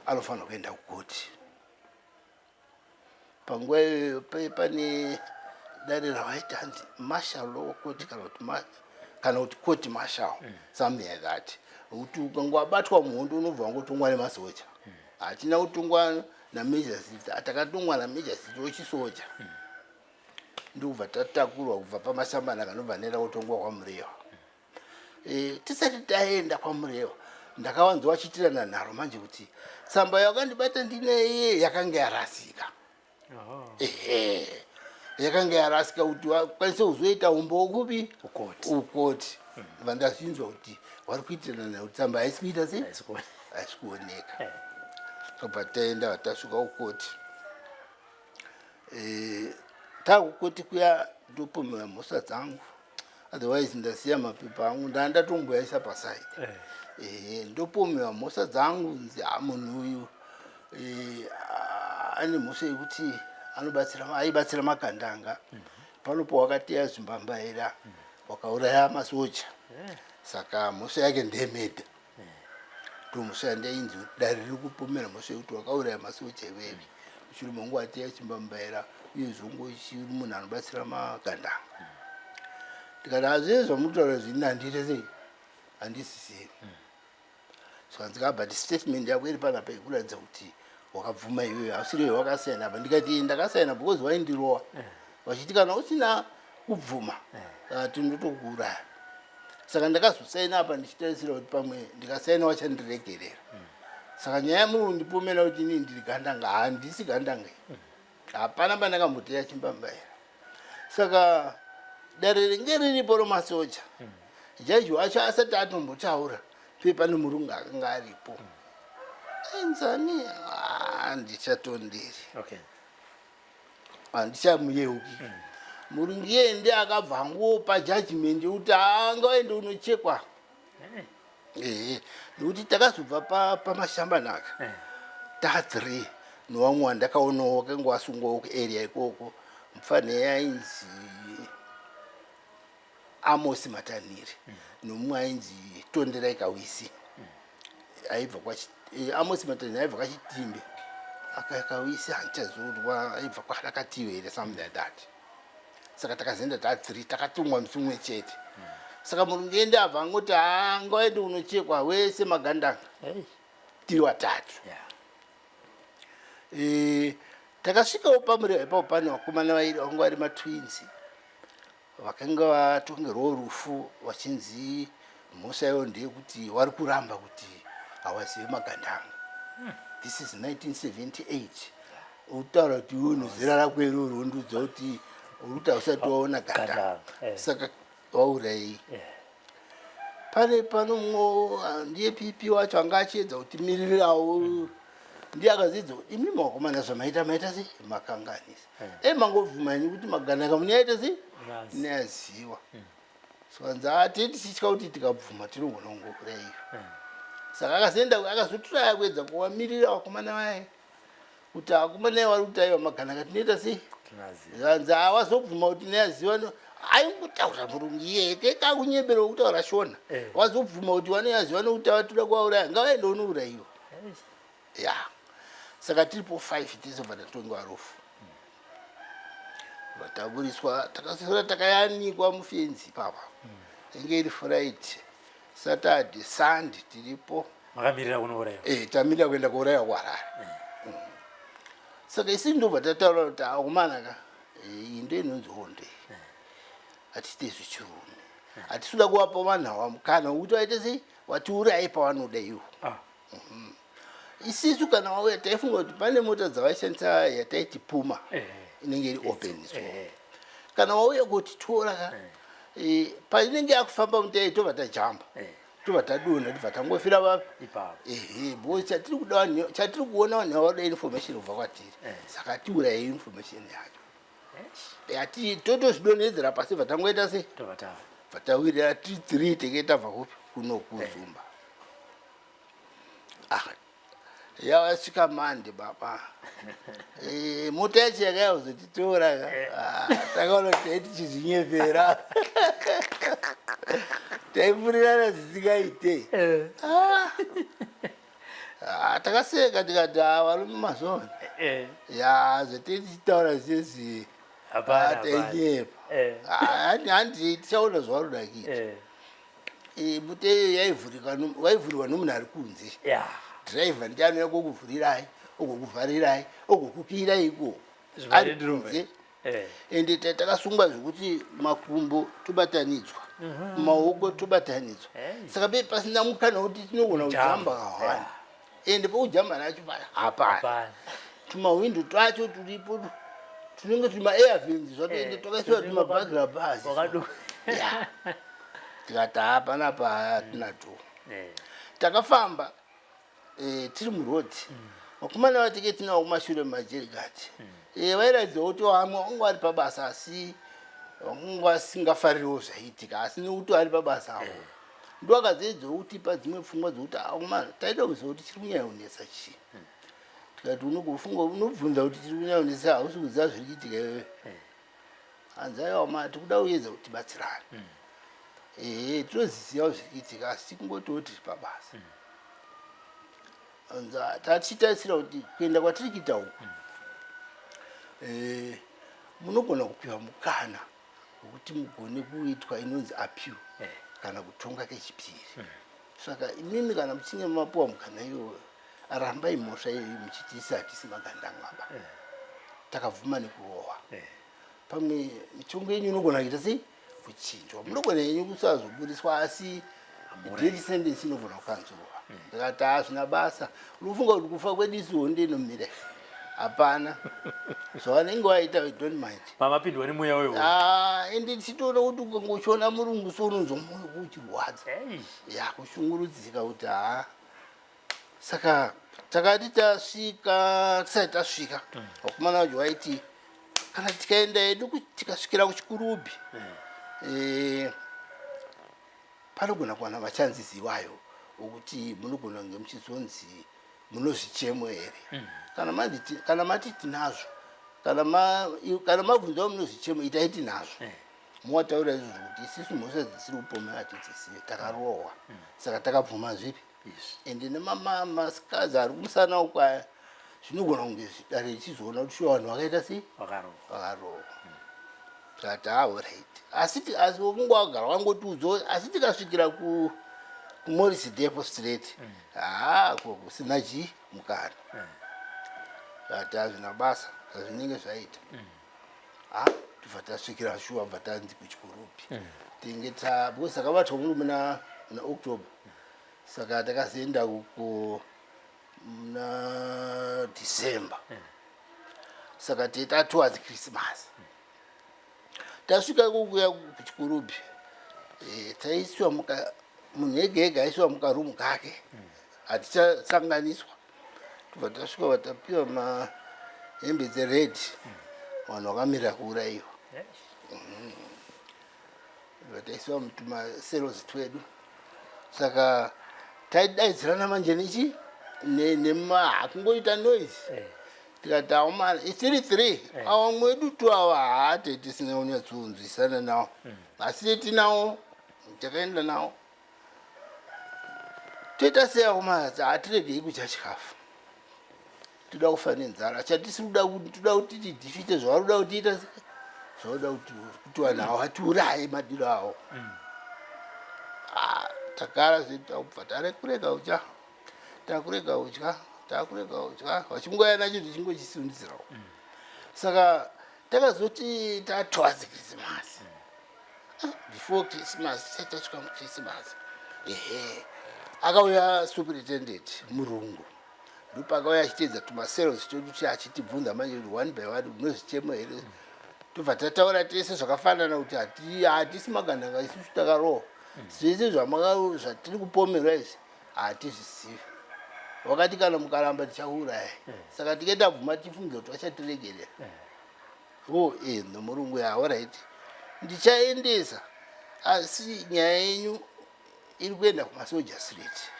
E: anofanira kuenda kukoti. Panguva iyoyo pane dare ravaita hanzi martial law court kana kuti court martial something like that. Kuti ukanga wabatwa muhondo unobva wangotongwa nemasoja. Hatina kutongwa namajor civil, takatongwa namajor civil wechisoja. Ndobva tatakurwa kubva pamashambanaka nobva nenda kutongwa kwaMureva. Tisati taenda kwaMureva ndakawanza wachitirana nharo manje kuti tsamba yakandibata ndineye yakanga yarasika. Yakanga yarasika kuti wakwanise kuzoita umbo ukupi ukoti. Vandazvinzwa kuti vari kuitirana kuti tsamba haisi kuita sei haisi kuoneka. Tobva taenda tasvika ukoti. Takukoti kuya ndopomewa mhosva dzangu, otherwise ndasiya mapepa angu ndatomboyaisa pasaidi. Ndopomewa mhosva dzangu nzi munhu uyu ane mhosva yekuti aibatsira magandanga. Panopo wakateya zimbambaira wakauraya masoja. Saka mhosva yake ndemedha. Mhosva yandainzi dare riri kupomera mhosva yekuti wakauraya masoja iwewe. Mushure mangu ateya chimbambaira uye zvongo chiri munhu anobatsira magandanga. Tikati hazvizvi zvamutaura zvini handite sei handisisiri. So ndikabva statement yako iri panapa ikuratidza kuti wakabvuma iwewe hausiri iwe wakasaina apa. Ndikati ndakasaina because waindirowa vachiti kana usina kubvuma tinotokuuraya. Saka ndakazosaina apa ndichitarisira kuti pamwe ndikasaina wachandiregerera. Saka nyaya murundipomera kuti inini ndiri gandanga handisi gandanga. Hapana pandakamboteya chimbambaira. Saka dare ringe riripo romasoja. Jaji wacho asati atombotaura pane murungu akanga aripo. Enzani handichatonderi. Handichamuyeuki. Murungu iyende akabva angopa judgment yekuti ngaende unochekwa. Nokuti takazobva pamashambanaka ta3 novamwe wandakaonawo wakanga wasungwawo kuarea ikoko mufane ainzi Amos Mataniri nomumwe ainzi Tonderai Kawisi. Amos Mataniri aibva kwaChitimbe Kawisi handichazorwa aibva kwaDakatiwe here something like that. Saka takazoenda ta3 takatumwa musi umwe chete. Saka murungu ende abva angoti ngaende unochekwa wese magandanga tiri watatu. Takasvikawo pamureva ipapo pane vakomana vairi vanga vari matwins vakanga vatongerwawo rufu vachinzi mhosva ivo ndeyekuti vari kuramba kuti havazive magandanga. This is 1978. Utaura kuti iwe unozera rako iroro undudza kuti uri usati waona gandanga. Saka waurayei. Pane panomwe ndiye pipi wacho anga achiedza kutimirirawo. Ndiye akazidza imi makomana zvamaita sei makanganisa. Mangobvuma ini kuti magandanga munoita sei neaziwa. Saka nzateti tichitya kuti tikabvuma tinogona kungouraiwa. Saka akazoenda akazotora kuedza kuvamirira vakomana vaye kuti vakomana vari kutaiwa magandanga tinoita sei nza awazobvuma kuti neaziwa. Aingotaura murungu iye kekakunyembera kutaura shona. Wazobvuma kuti vanoyaziva nokuti vatoda kuvauraya ngavaende unouraiwa. Saka tiripo 5 tizobva tatongewa rufu. Vataburiswa takasora takayanikwa mufenzi papa. Inge iri Friday, Saturday, Sunday tiripo.
D: Makamirira kunouraiwa.
E: Tamirira kuenda kuuraiwa kwaRarare. Saka isi ndobva tataura kuti akomana indo inonzi honde. Hatite zvichirume. Hatisuda kuvapa vanhu ava mukana wekuti vaite sei vatiuraye pavanoda ivo. Isisu kana wauya taifunga kuti pane mota dzavaishandisa yataiti Puma inenge iri open. Kana wauya kutitora painenge yakufamba mutai tobva tajamba tobva tadonha tobva tangofira vapi because chatiri kuona vanhu vavada information kubva kwatiri. Saka tiuraye information yacho. Totozvidonhedzera pasi bva tangoita sei bva tawirira tiri 3 tenge tabva kupi kuno kuZumba. Yavasvika Mande baba. Mota yacho yakayauzotitora takaona kuti taiti chizinyevera taifurirana zvisingaite. Takaseka tikati varume mazoni zvatitichitaura sezi tainyepa handi tichaona zvaruda kuita. Mota iyo waivhurirwa nomunhu ari kunze. Driver ndiye anouya kukuvhurirai, okukuvharirai, okukukirai iko. Ari kunze ende takasungwa zvekuti makumbo tobatanidzwa maoko tobatanidzwa saka pe pasina mukana kuti tinogona kujamba kahwani ende pokujamba nacho hapana tumawindo twacho tulipo tunenge tuma airvins zvatoende tokaisiwa tumabagira bhazi tikati hapana pahatina tu takafamba tiri murodhi vakomana vatike tinawo kumashure majerigati vairatidza kuti vamwe vangu vari pabasa asi vangu vasingafaririwo zvaiitika asi nekuti vari pabasa avo ndo akazoedza kutipa dzimwe pfungwa dzokuti aumana taida kuziva kuti chiri kunyaonesa chii tikati unogofunga unobvunza kuti chiri kunyaonesa hausi kuziva zviri kuitika iwewe hanzi aiwa ma tikuda kuedza kuti tibatsirane tinozizivawo zviri kuitika asi tikungotoo tiri pabasa tachitarisira kuti kuenda kwatiri kuita uku munogona kupiwa mukana wekuti mugone kuitwa inonzi appeal kana kutonga kechipiri saka imimi kana muchinge mapuwa mukana iyoyo arambai mhosva iyoyi muchitiisa hatisi magandangaba takabvuma nekurohwa pamwe mitongo yenyu inogona kuita sei kuchinjwa munogona yenyu kusazoburiswa asi death sentence inogona kukanzurwa ndakati hazvina basa unofunga kuti kufa kwedu isi honde inomira hapana zvavanenge vaita we don't mind
D: mamapindwa nemuya wewe
E: ende tichitoona kuti ukangochiona murungu sounonzwa mwoyo kuchirwadza kushungurudzika kuti saka takati tasvika tisati tasvika vakomana vacho vaiti kana tikaenda hedu tikasvikira kuchikurubhi panogona kuwana vachanzizivayo wokuti munogona kunge muchizonzi munozvichemo here kana mati tinazvo kana mabvunzawo munozvichemo itai tinazvo mowataura izvo kuti isisu mhosva dzisiri kupoma hatidzizive takarohwa saka takabvuma zvipi ende nemamasikazi ari kumusana ukwaya zvinogona kunge dare richizoona kuti shuwa vanhu vakaita sei vakarohwa tikati alright asi wokunge wagara wangotiudzawo asi tikasvikira kuMorris Depot Street kusina mukana tikati hazvina basa zvinenge zvaita tibva tasvikira shuwa bva tanzi kuchikurubhi tinge because takabatwa mungu muna October saka takazoenda uko muna December saka teta towards Christmas tasvika kukuya kuchikurubhi taisiwa munhu ega ega aisiwa mukarumu kake hatichasanganiswa tobva tasvika vatapiwa mahembe dzered vanhu vakamirira kuurayiwa vataisiwa mutumaseros twedu saka taidaidzirana manje nechi hakungoita noise tikati aumana isiri 3 awa mwedu tu ava haate tisingaonyatsounzwisana nawo asi tinawo takaenda nawo toita sei aumana hatiregei kudya chikafu toda kufa nenzara chatisi toda kuti tidhifite zvavarikuda kutiita zvauda kuti vanhu avo hatiuraye madiro avo takara zvetakubva takurega udya takurega udya vachimgoya nacho tichingochisundidzirawo saka takazoti tatowards Christmas before Christmas tasvika muChristmas akauya superintendent murungu ndopakauya achiteedza tumaseros toduti achitibvunza manje kuti one by one munozvichemo here tobva tataura tese zvakafanana kuti hatisi magandanga isusu takarohwa zvese zvatiri kupomerwa izvi hatizvisivi wakati kana mukaramba tichauraya saka tikaita bvuma tifunge kuti vachatiregerera nomurungu alright ndichaendesa asi nyaya yenyu iri kuenda kumasoja street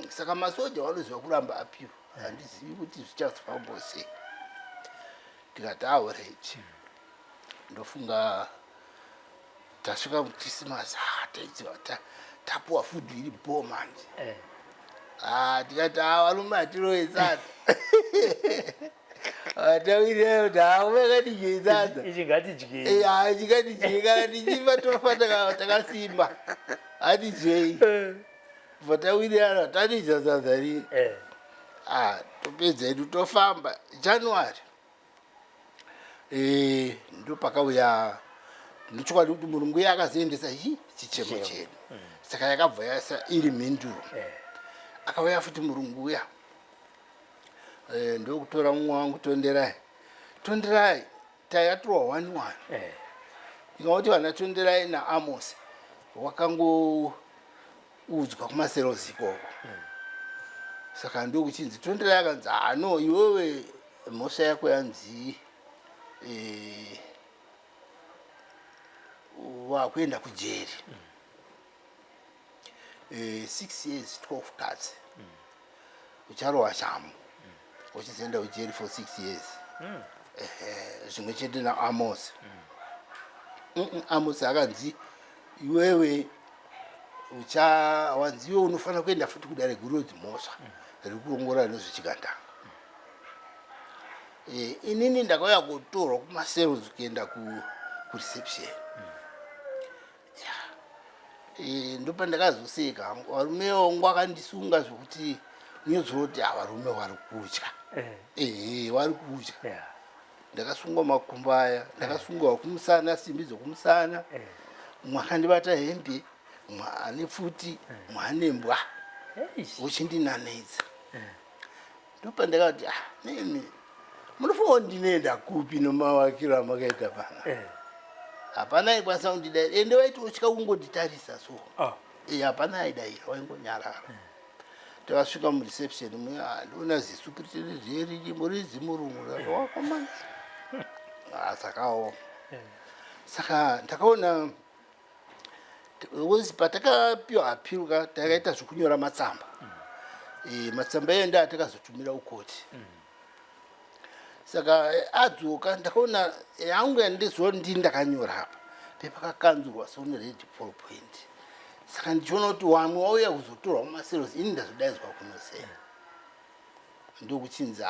E: saka masoja vanoziva kuramba apiwa handizivi kuti zvichazofambo sei tikati alright ndofunga tasvika muChristmas taidziva tapuwa fudhu iri bo manje tikati varume hatiroesana atawirira kuti umekatidyeisadza ichingatidyei kana tichifa tofa takasimba hatidyei bva tawirirana tatidya sadza rii topedza edu tofamba January ndo pakauya ndochokwadi kuti murungu yakazoendesa chichemo chedu saka yakabva yasa iri mhinduro akauya futi murungu uya ndokutora mumwe wangu tonderai taiatorwa 1-1 ingauti vana tonderai naAmos wakangoudzwa kumaserosi ikoko saka ndokuchinzi tonderai akanzi no iwewe mhosva yako yanzi wakuenda kujeri 6 years 12 cuts ucharohwa shamu uchizoenda kujeri for 6 years zvimwe chete naAmos Amos akanzi iwewe wanzi iwe unofanira kuenda futi kudare guru dzimhosva riri kuongorora nezvechigandanga inini ndakauya kutorwa kumaserosi kuenda kureception ndopa ndakazoseka hangu varume wangu akandisunga zvokuti unodzoroti varume vari kutya vari kutya ndakasungwa makumbo aya ndakasungwa kumusana simbi dzokumusana mumwe akandibata hembe mumwe ane pfuti mumwe ane mbwa uchindinanidza ndopa ndakati nemi munofanira kundinenda kupi nomavakiro amakaita pana hapana aikwanisa kundidayira ende waiti utya kungonditarisa so hapana aidayira waingonyarara takasvika mureception muya ndoona zisupiritiriri murizi murungu wakomana sakawo saka ndakaona patakapiwa apiruka takaita zvokunyora matsamba matsamba eyo ndoatakazotumira ukoti saka adzoka ndakaona yangu yandizoona ndini ndakanyora apa pepakakanzurwa soune red point saka ndichiona kuti wamwe wauya kuzotorwa kumaserosi ini ndazodaidzwa kunosea ndokuchinzi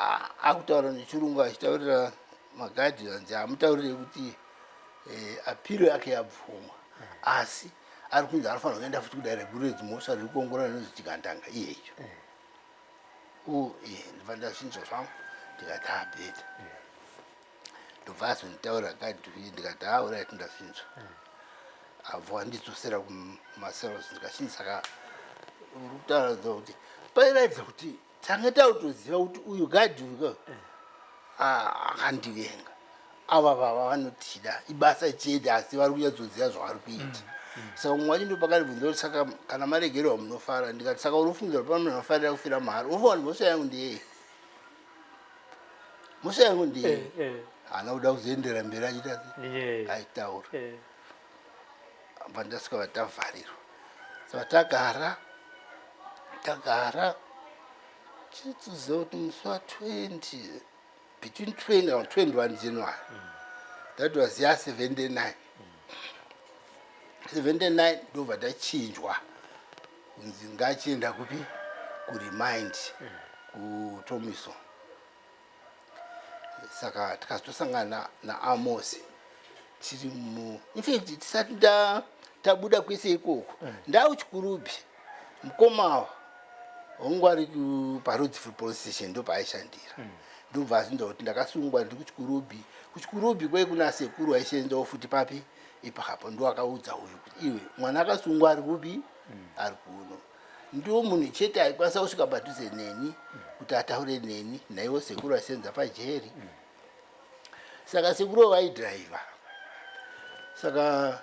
E: akutaura nechirungu achitaurira maguardians amutaurire kuti apiro yake yabvumwa asi ari kunzi anofanira kuenda futi kudare guru redzimhosva riri kuongorora nezvechigandanga iyecho ndibva ndazvinzwa zvangu ndikati abheta ndobva azonditaurira gadhi ndikati alright ndazvinzwa abva wandidzosera kumaserosi ndikachinzi saka uri kutaura kuti pairatidza kuti tanga tautoziva kuti uyu gadhi uyu akandivenga ava vava vanotida ibasa chete asi vari kunyatsoziva zvavari kuita saka mumwe wacho ndopakandibvunza kuti saka kana maregererwa munofara ndikati saka uri kufungira pano munofarira kufira mahari unofanira kuti mhosva yangu ndiyei mhosva yangu ndiyei haana kuda kuzoendera mberi achiita aitaura pandasvika vatavharirwa saka tagara chichiziva kuti musi wa20 between 20 and 21 January that was year 79 ndobva tachinjwa kunzi ngachienda kupi kuremind kuTomiso saka tikazotosangana naAmos tiri infact tisati tabuda kwese ikoko ndauchikurubhi mukomawa wangu ari paRodzfield police station ndopaaishandira ndobva azinza kuti ndakasungwa ndiri kuchikurubhi kwai kuna sekuru aishenzawo futi papi ipakapo ndo akaudza uyu kuti iwe mwana akasungwa ari kupi ari kuno ndo munhu chete aikwanisa kusvika padhuze neni kuti ataure neni naiwo sekuru aisenza pajeri saka sekuru vaidhiraivha saka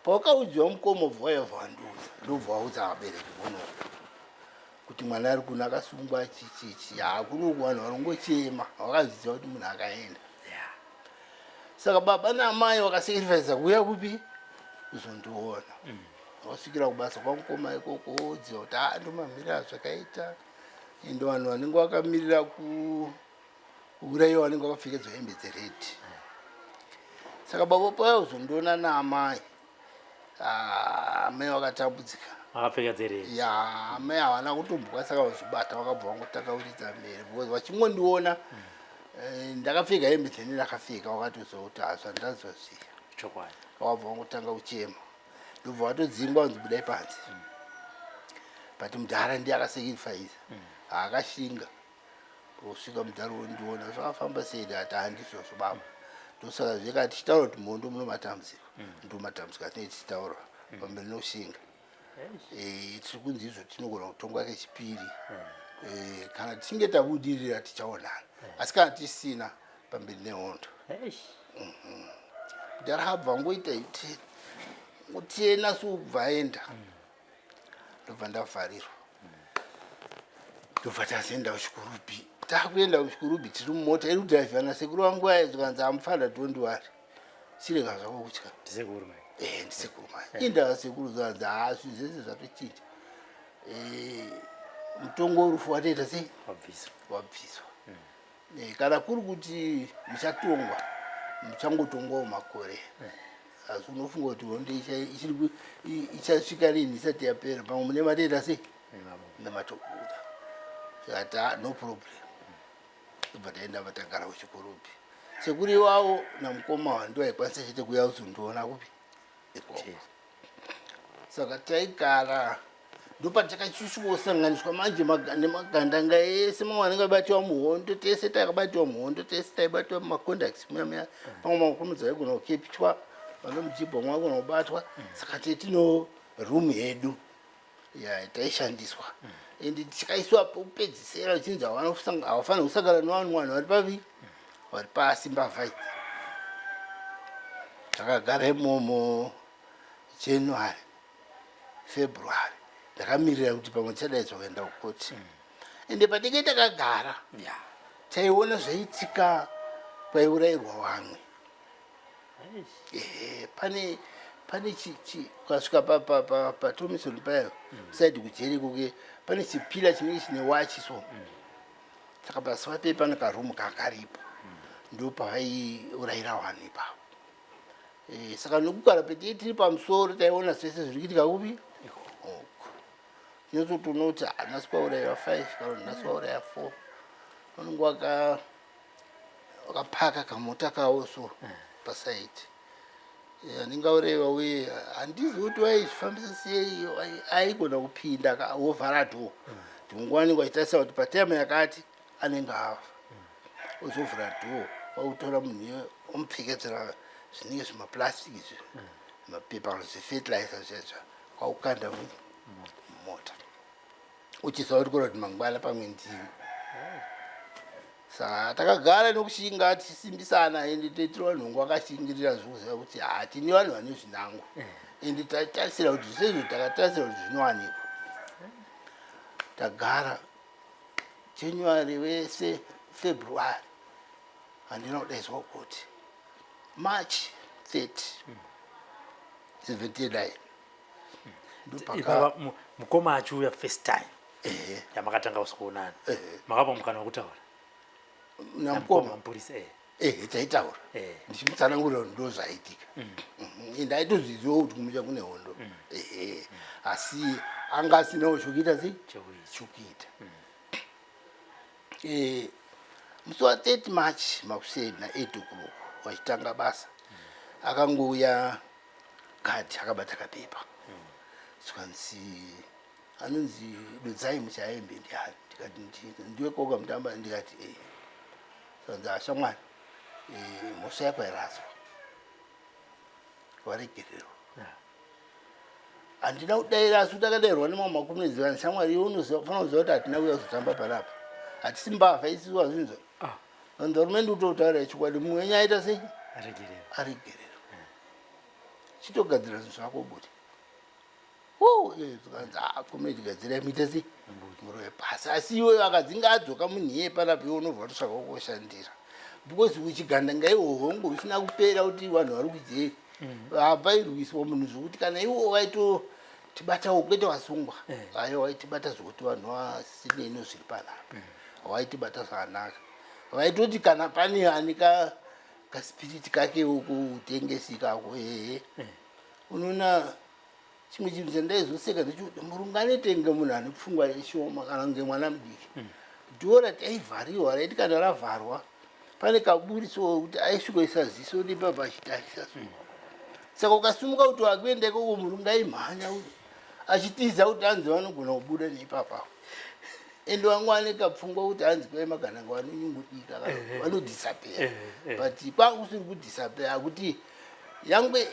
E: pawakaudziwa mukomo bva wayabva wandiudza ndobva waudza vabereki vono kuti mwana ari kuno akasungwa chichichi hakuno vanhu varongochema vakaziva kuti munhu akaenda saka baba namai vakasacrifica kuuya kupi kuzondiona wasvikira kubasa kwamukoma ikoko wodziva kuti ndomamirira zvakaita endo vanhu vanenge vakamirira kuurayiwa vanenge vakapfekedzwa hembe dzeredhi saka baba paya kuzondiona naamai amai vakatambudzika
D: akapfeka dzeredhi
E: amai havana kutombokwanisa kuzvibata vakabva vangotakaudza mberi because vachingondiona ndakapfeka hembe dzene ndakapfeka wakatoziva kuti hazvandazoziva
D: chokwadi
E: wabva wangotanga uchema ndobva watodzingwa kunzi budai panze but mudhara ndiye akasacrifica haakashinga usvika mudhara wondiona zvakafamba sei ndati handizvozvo baba ndosaka zvekati tichitaura kuti muhondo muno matambudziko ndo matambudziko atinenge tichitaura pamberi noshinga tiri kunzi izvo tinogona kutongwa kechipiri kana tichinge tabudirira tichaonana asi kana tisina pamberi nehondo kuti arabva ngoita ite ngotiyena subva aenda ndobva ndavharirwa ndobva tazoenda kuchikurubhi takuenda kuchikurubhi tiri mumota iri kudhaivhana sekuru wangu aizvanzi amufana dondiwari chirega zvako kutya ndisekuru mai indaa sekuru zvanzi zvinhu zvese zvatochinja mutongo urufu watoita sei wabviswa kana kuri kuti muchatongwa muchangotongwawo makore asi unofunga kuti hondo ichasvika rini isati yapera pamwe mune matoita sei nematobuda zvati no problem ibva taenda vatagara kuchikurubhi sekuri iwavo namukoma wando aikwanisa chete kuya kuzondiona kupi saka taigara ndopatakachichiwosanganiswa manje nemagandanga ese mamwe anenge abatiwa muhondo tese takabatiwa muhondo tese taibatiwa mumaconducts muyamya pamwe makomudzi aigona kukepitwa vano mujibha mwe agona kubatwa saka tetino room yedu taishandiswa ende tikaiswapo kupedzisira uchinzi havafanira kusangana nevanhu vari pavi vari pasimba vai takagara imomo January February ndakamirira kuti pamwe tichadaidzwa kuenda kukoti ende patinge takagara taiona zvaitika kwaiurayirwa vamwe pane ukasvika patomisoni payo saidi kujeri kuke pane chipila chinenge chine wachi so saka pasi pape pane karumu kakaripo ndo pavaiurayira vanhu ipapo saka nokugara peti tiri pamusoro taiona zvese zviri kuitika kupi inototonoti nhasi kwaurayira 5 kana nhasi kwaurayira 4 unenge wakapaka kamota kawo so pasaiti andingaurayirwa uye handizi kuti waizvifambisa sei aigona kupinda wovhara dho ndinguva nenge wachitarisa kuti pataimu yakati anenge ava uzovhura dho wautora munhu omupfekedzera zvinenge zvimapurastiki mapepa kana zvefertilizer zvezvo kwaukanda mumota uchiziva kuti kora kuti mangwana pamwe ndimi saka takagara nokushinga tichisimbisana ende tiri vanhu vangu vakashingirira zvikuziva kuti tini vanhu vane zvinango ende tatarisira kuti zvisezvo takatarisira kuti zvinowanikwa tagara January wese February handina kudaidzwa kuti March 30 79
D: ndopaka mukoma achiuya first time yamakatanga usikuonana makapa mukana wekutaura
E: namukoma
D: mapurisa
E: taitaura ndichimutsanangurira kuti ndo zvaitika ende aitozviziva kuti kumucha kune hondo asi anga asinawo chokuita sei chokuita musi wa30 March makuseni na8 o'clock wachitanga basa akangouya kati akabata kapepa sikanzi anonzi dudzai muchaembe ndiani ndikati ndiwe koga mutamba ndikati sanza ashamwani mhosva yako yaraswa waregererwa handina kudaira asi takadairwa nemamwe makumi ezivani shamwari iwe unofanira kuziva kuti hatina kuya kuzotamba panapa hatisi mbavha isisiwa zvinhu vanzi hurumende utoutaura chikwadi mumwe wenyu aita sei aregererwa chitogadzira zvinhu zvako budi zikanzi komrade gadzirai muite sei murowe pasi asi iweyo akadzinga adzoka munhiye panapa iwe unobva watosvaka kokoshandira because uchiganda ngaihwohongo usina kupera kuti vanhu vari kujeri hapairwiswa munhu zvokuti kana iwo waitotibatawo kwete wasungwa ayo waitibata zvokuti vanhu vasineno zviri panapa waitibata zvakanaka vaitoti kana pane ani kaspiriti kakewo kutengesi kako unoona chimwe chinhu chandaizoseka ndechoti murungu anetenge munhu ane pfungwa ishoma kana kunge mwana mudiki dhora taivhariwa raiti kana ravharwa pane kaburiso kuti aisvikoisa ziso nepabva achitarisa so saka ukasimuka kuti wakuenda ikoko murungu aimhanya achitiza kuti anzi vanogona kubuda neipapapo ende wangwane kapfungwa kuti hanzi kwai magananga vanonyungudika vanodisappear but kwakusiri kudisappear akuti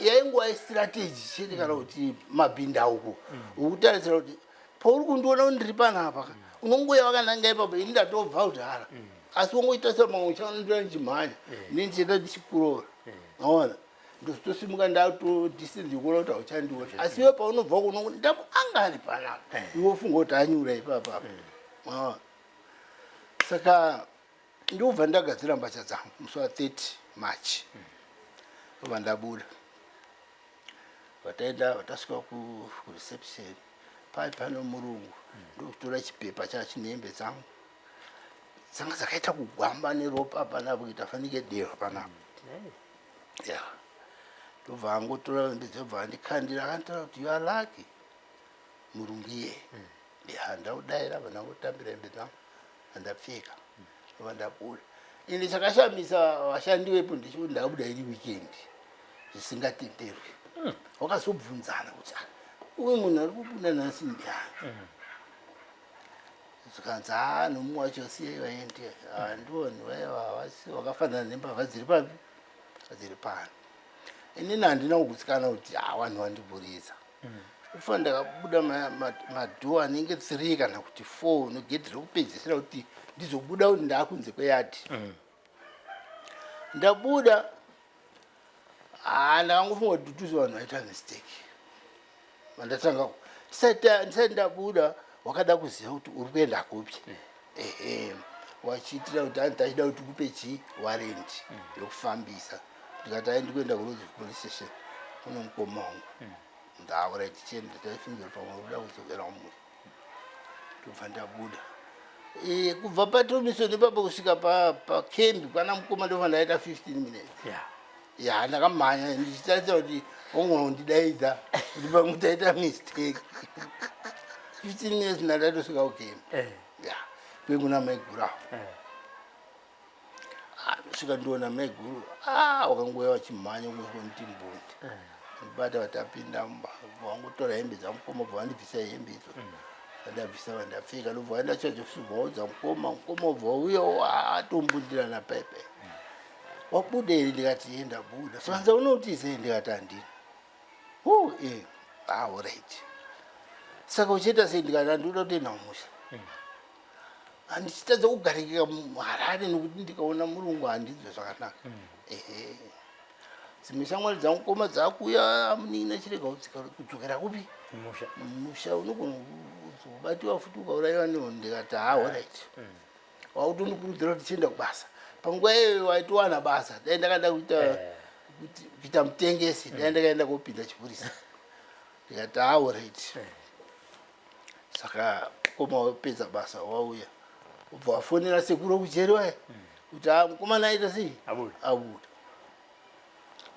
E: yainguva strategy chete kana kuti mabhindauko ukutarisira kuti pauri kundiona kuti ndiri panapa unongoya wakananga ipapo ini ndatobva kudhara asi wongoita samamwe uchanondira ndichimhanya ini ndichenda ndichikurora aona ndositosimuka ndatodisindikuona kuti hauchandiona asi iwe paunobva kuno ndapo anga ari panapa iwe ofunga kuti anyura ipapapo saka ndobva ndagadzira mbatya dzangu musi wa30 March ndobva ndabuda vatasvika kureception pano murungu ndokutora chipepa chacho nehembe dzangu dzanga dzakaita kugwamba neropa panapo kuita fanike dero panapo ndobva angotora hembe dzobva andikandira akantaura kuti you are lucky murungu iye ndaudaira vandangotambira hembe dzangu andapfeka ndobva ndabuda ende chakashamisa vashandi vepo ndechikuti ndabuda iri weekend zvisingatenderwi wakazobvunzana kuti uye munhu ari kubuda nhasi ndiani zikanzi nomumwe wacho siyai vaende handioni vaivavasi wakafanana nembavha dziri papi dziri pano inini handina kugutsikana kuti vanhu vandiburisa ufa ndakabuda madhoo anenge 3 kana kuti 4 nogedhi rekupedzisira kuti ndizobuda kuti ndaakunze kweyadhi ndabuda ndakangofunga kuti tuzi vanhu vaita mistake mandatanga ndisati ndabuda wakada kuziva kuti uri kuenda kupi wachiitira kuti andachida kuti kupe warendi yokufambisa ndikati ndikuenda kuRhodes police station kuno mukoma wangu ndaura tichienda taifingira pamwe kuda kudzokera kumwe ndobva ndabuda kubva patomisoni ipapo kusvika pakembi kwana mukoma ndobva ndaita 15 minutes ndakamhanya ndichitarisa kuti ongonondidaidza kuti pamwe taita mistake 15 minutes ndatatosvika kukembi kwekuna maiguru ndosvika ndiona maiguru wakangoya wachimhanya kunoti mbundi ndibata vatapinda wangotora hembe dzamukoma bva vandibvisa hembe idzo vandabvisa vandapfeka ndobva vandachazosubvaudza mukoma bva uya atombundirana pepe wabuda here ndikati enda buda sanza unoti sei ndikati handini alright saka uchiita sei ndikati handinoda kutoenda kumusha handichitadza kugarikika muharare nokuti ndikaona murungu handinzwe zvakanaka dzimwe shamwari dzamukoma dzakuya amunina chirega kudzokera kupi musha unogona kuzobatiwa futi ukaurayiwa nehondo ndikati alright wakutonikurudzira kuti tichienda kubasa panguva iyoyo waitowana basa dai ndakaenda kuita mutengesi dai ndakaenda kopinda chipurisa ndikati alright saka mukoma wapedza basa wauya ubva wafonera sekuru kucheriwa kuti mukomana aita sei abuda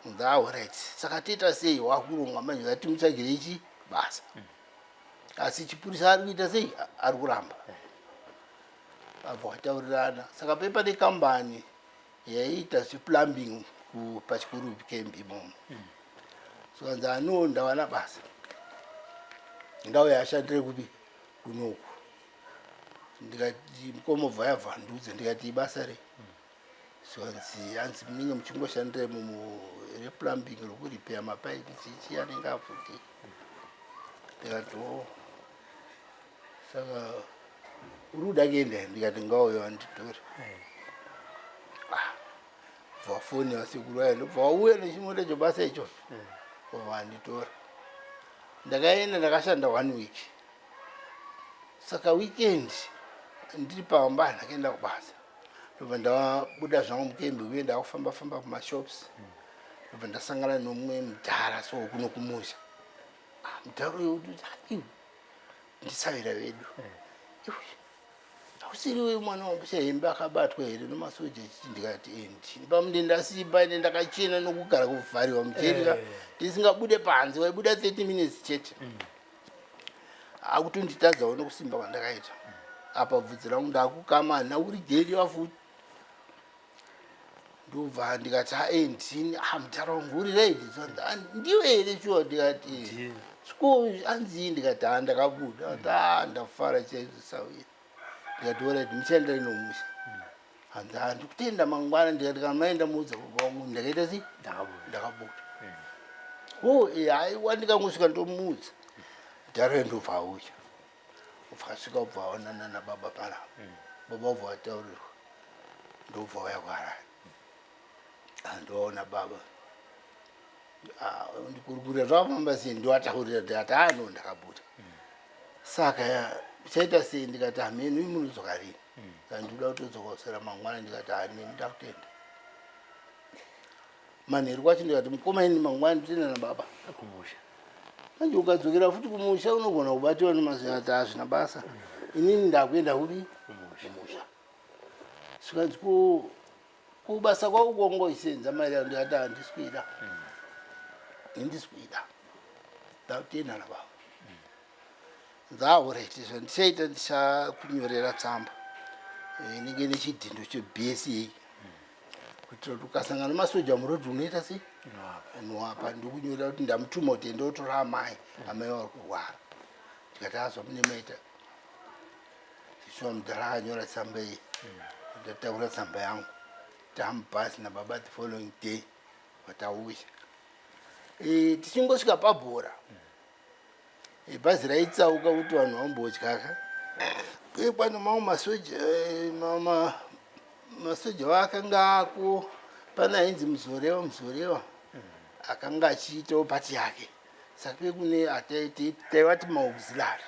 E: unzi alright saka tiita sei wakuronga manje atimutsvagire ichi basa asi chipurisa ari kuita sei ari kuramba abva wataurirana saka pepa nekambani yaiita zveplumbing pachikuru kembi imomo sokanzi ano ndawana basa ndauya ashandire kupi kunoku ndikati mukoma bva yavhandudza ndikati ibasa rei sokanzi hanzi munenge muchingoshandire replumbing rokuripeya mapaipi chichi anenge apfuke ndikati saka uri kuda kuenda ndikati ngauyo anditore bva foni wasekuru wayo ndobva wauya nechimota chebasa ichocho obva anditora ndakaenda ndakashanda 1 week saka weekend ndiri pamba ndakaenda kubasa ndobva ndabuda zvangu mukembe uye ndakufamba kumashops ndobva ndasangana nomumwe mudhara so kuno kumusha mudhara uyo uti ndisavira vedu ausiri we mwana wambusha hembe akabatwa here nemasoja chichi ndikati ndini pamunde ndasimba ine ndakachena nokugara kuvhariwa mucherika ndisingabude panze waibuda 30 minutes chete akutonditadzawo nokusimba kwandakaita apa bvudzi rangu ndakukama handina kuri geri wafuti ndobva ndikati ndini mutara wangu uri reidi ndiwe here shuwa ndikati sko anzii ndikati ndakabuda ndafara chaizvo sauya ndikatora kuti muchaenda inomusha hanzi handikutenda mangwana ndikati kana maenda muudza baba wangu ndakaita sei ndakabuda haiwa ndikangosvika ndomuudza dharo ndobva auya ubva asvika ubva aonana nababa panapa baba ubva ataurirwa ndobva uya kwaRai andoona baba ndikurikura zvafamba sei ndoataurira kuti ati no ndakabuda saka chaita sei ndikati hamenu imunodzoka rini saka ndinoda kutodzoka kusera mangwana ndikati hanini ndakutenda manheru kwacho ndikati mukomaini mangwana nditenda nababa
D: kumusha
E: manje ukadzokera futi kumusha unogona kubatiwa nemazwi ati hazvina basa inini ndakuenda kuri kumusha svikanzi kubasa kwaukongoisenza mari yangu ndikati handiswida indiswida ndakutenda nababa nzaureti zvandichaita ndichakunyorera tsamba inenge nechidhindo cheBSA kuitira kuti ukasangana nemasoja murodhi unoita sei unoapa ndikunyorera kuti ndamutuma kuti ndotora amai vari kurwara ndikati azwa mune maita ishuwa mudhara akanyora tsamba iyi ndataura tsamba yangu tambhasi nababa the following day watauya tichingosvika pabhora bhazi raitsauka kuti vanhu vambodyaka uye pano mamwe masoja vakanga ako pana ainzi muzorewa akanga achiitawo pati yake saka kwe kune taivati maauxiliary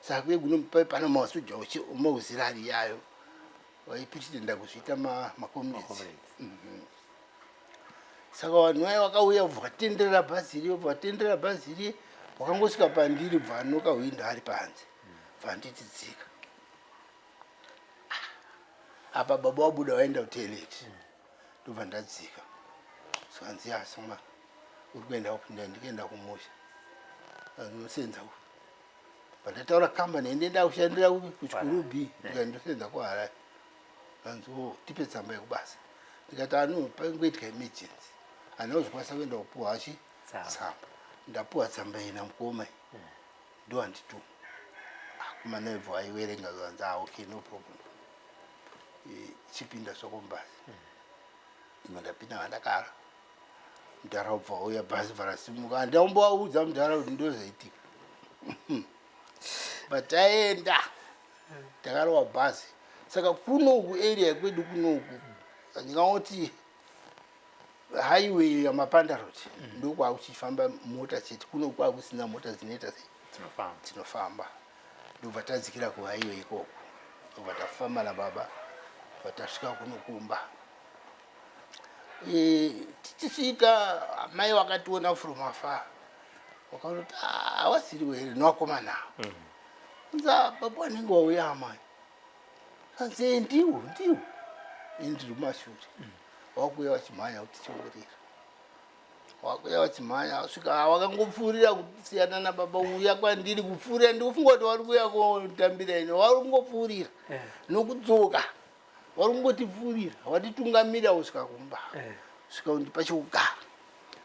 E: saka kwe kuno pana masoja maauxiliary yayo vaipititenda kuzviita macomrades saka vanhu vai vakauya vatenderera bhazi iri wakangosvika pandiri bva anoka hwindo ari panze bva nditidzika apa baba wabuda waenda kutoileti ndobva ndadzika saka nziyasoma uri kuenda kupinda ndikuenda kumusha anosenza ku pandataura kambani ndenda kushandira kuchikuru B ndikandosenza kuHarare anzo tipe tsamba yekubasa ndikati anu pangoitika emergency ana uzokwanisa kuenda kupuwa achi tsamba ndapuwa tsamba ina mukoma ndo handituma kumana ibvo aiwerenga zvanza okay no problem chipinda sokumbasi ndapinda vandakara mudhara ubva uya bhazi varasimuka handamboaudza mudhara kuti ndozoitika bataenda takarowa bhazi saka kunoku area yekwedu kunoku ndingangoti highway yamapanda road ndokwakuchifamba mota chete kunoku kwakusina mota dzinoita dzinofamba ndobva tadzikira kuhighway ikoko ndobva tafamba nababa vatasvika kunokumba tichisvika mai wakationa from afar wakaona kuti awasiriwo here newakomana nza baba wanenge wauya amai anze ndiwo ndiri mumashure wakuya wachimhanya kuti tichongorera wakuya wachimhanya wasvika wakangopfuurira kusiyana nababa uya kwandiri kupfuurira ndikufunga kuti wari kuya kotambira ine wari kungopfuurira nokudzoka wari kungotipfuurira watitungamira usvika kumba svika undipa chekugara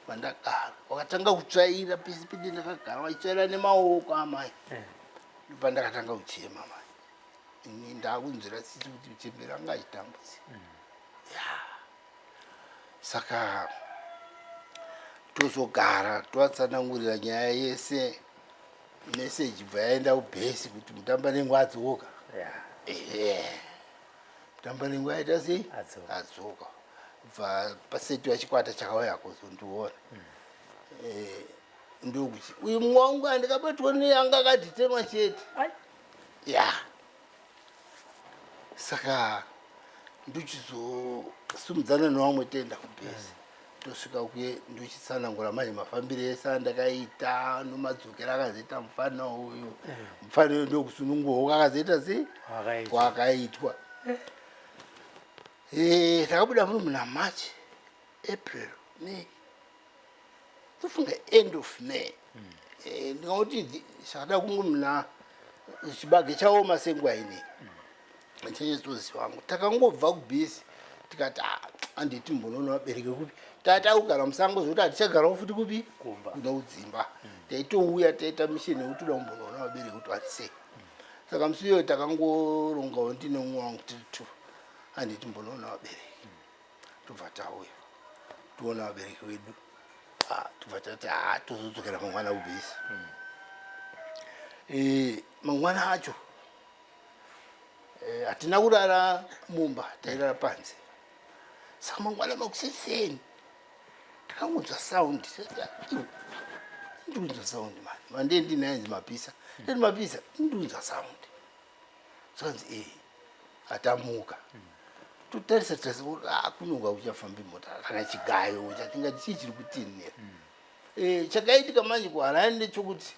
E: vandagara wakatanga kutsvaira pisi piti ndakagara wachitsvaira nemaoko amai ndopa ndakatanga kuchema mai ini ndakunzwira tsitsi kuti uchembera anga achitambudzi saka tozogara twatsanangurira nyaya yese meseji bva yaenda kubhesi kuti mutambanengu adzoka mutambanengu aita sei adzoka bva pasetu yachikwata chakauya kuzondiona ndokuti uyu mumwe wangu andikabatwa neanga akadhitema chete saka ndochizosumudzana nevamwe toenda kubhesi tosvika kuye ndochitsanangura manje mafambiro ese andakaita nomadzokero akazoita mufana uyu mufana uyu ndokusununguwa akazoita sei wakaitwa takabuda muri muna March April May tofunga end of May ndingauti zvakada kunge muna chibage chaoma senguva inei chenyetsoziva wangu takangobva kubhesi tikati handiti mbonoona vabereki kupi tatagara musango zvokuti hatichagarawo futi kupi kudzimba taitouya taita misheni yekuti toda kumbonoona vabereki kuti vari sei saka musi iyoyo takangorongawo ndine mumwe wangu tiri 2 handiti mbonoona vabereki tobva tauya toona vabereki vedu tobva tati tozodzokera mangwana ubhesi mangwana acho hatina kurara mumba tairara panze saka mangwana makuseseni takangonzwa saundi ndiunzwa saundi mani mandendinayenzi mapisa ndeti mapisa ndiunzwa saundi sokanzi atamuka totarisa tarisa kuti kunonga uchafamba mota kana chigayo chatingati chii chiri kutini nera chakaitika manje kuharani ndechokuti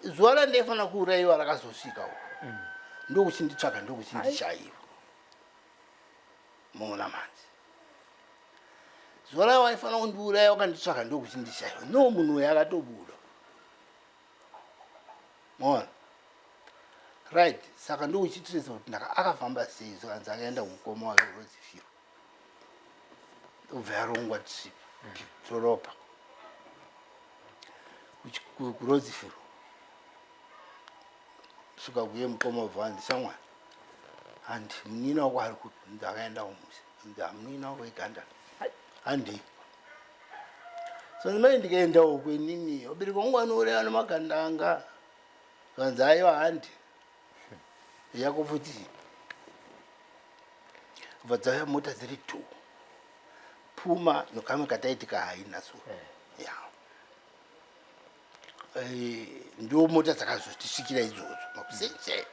E: zuva randaifanira kuurayiwa rakazosvika uko ndokuchinditsvaga ndokuchindishayiwa muona manje zuva rayo waifanira kundiuraya wakanditsvaga ndokuchindishayiwa no munhu uyo akatobuda mona right saka ndokuchitirisa kuti akafamba sei sokanzi akaenda kumukoma wake Rosefiro obva yarongwa toropa kuRosefiro suka kuye mukoma wabva shamwari handi munina wako ari kupi ndakaenda kumusi munina wako iganda handi so ndimai ndikaendawo kwenini wabereki wangu anouraya nemagandanga kanzi aiwa handi yako futi bva dzauya mota dziri 2 Puma nokamwe kataitika haina so ndo mota dzakazotisvikira idzodzo makusense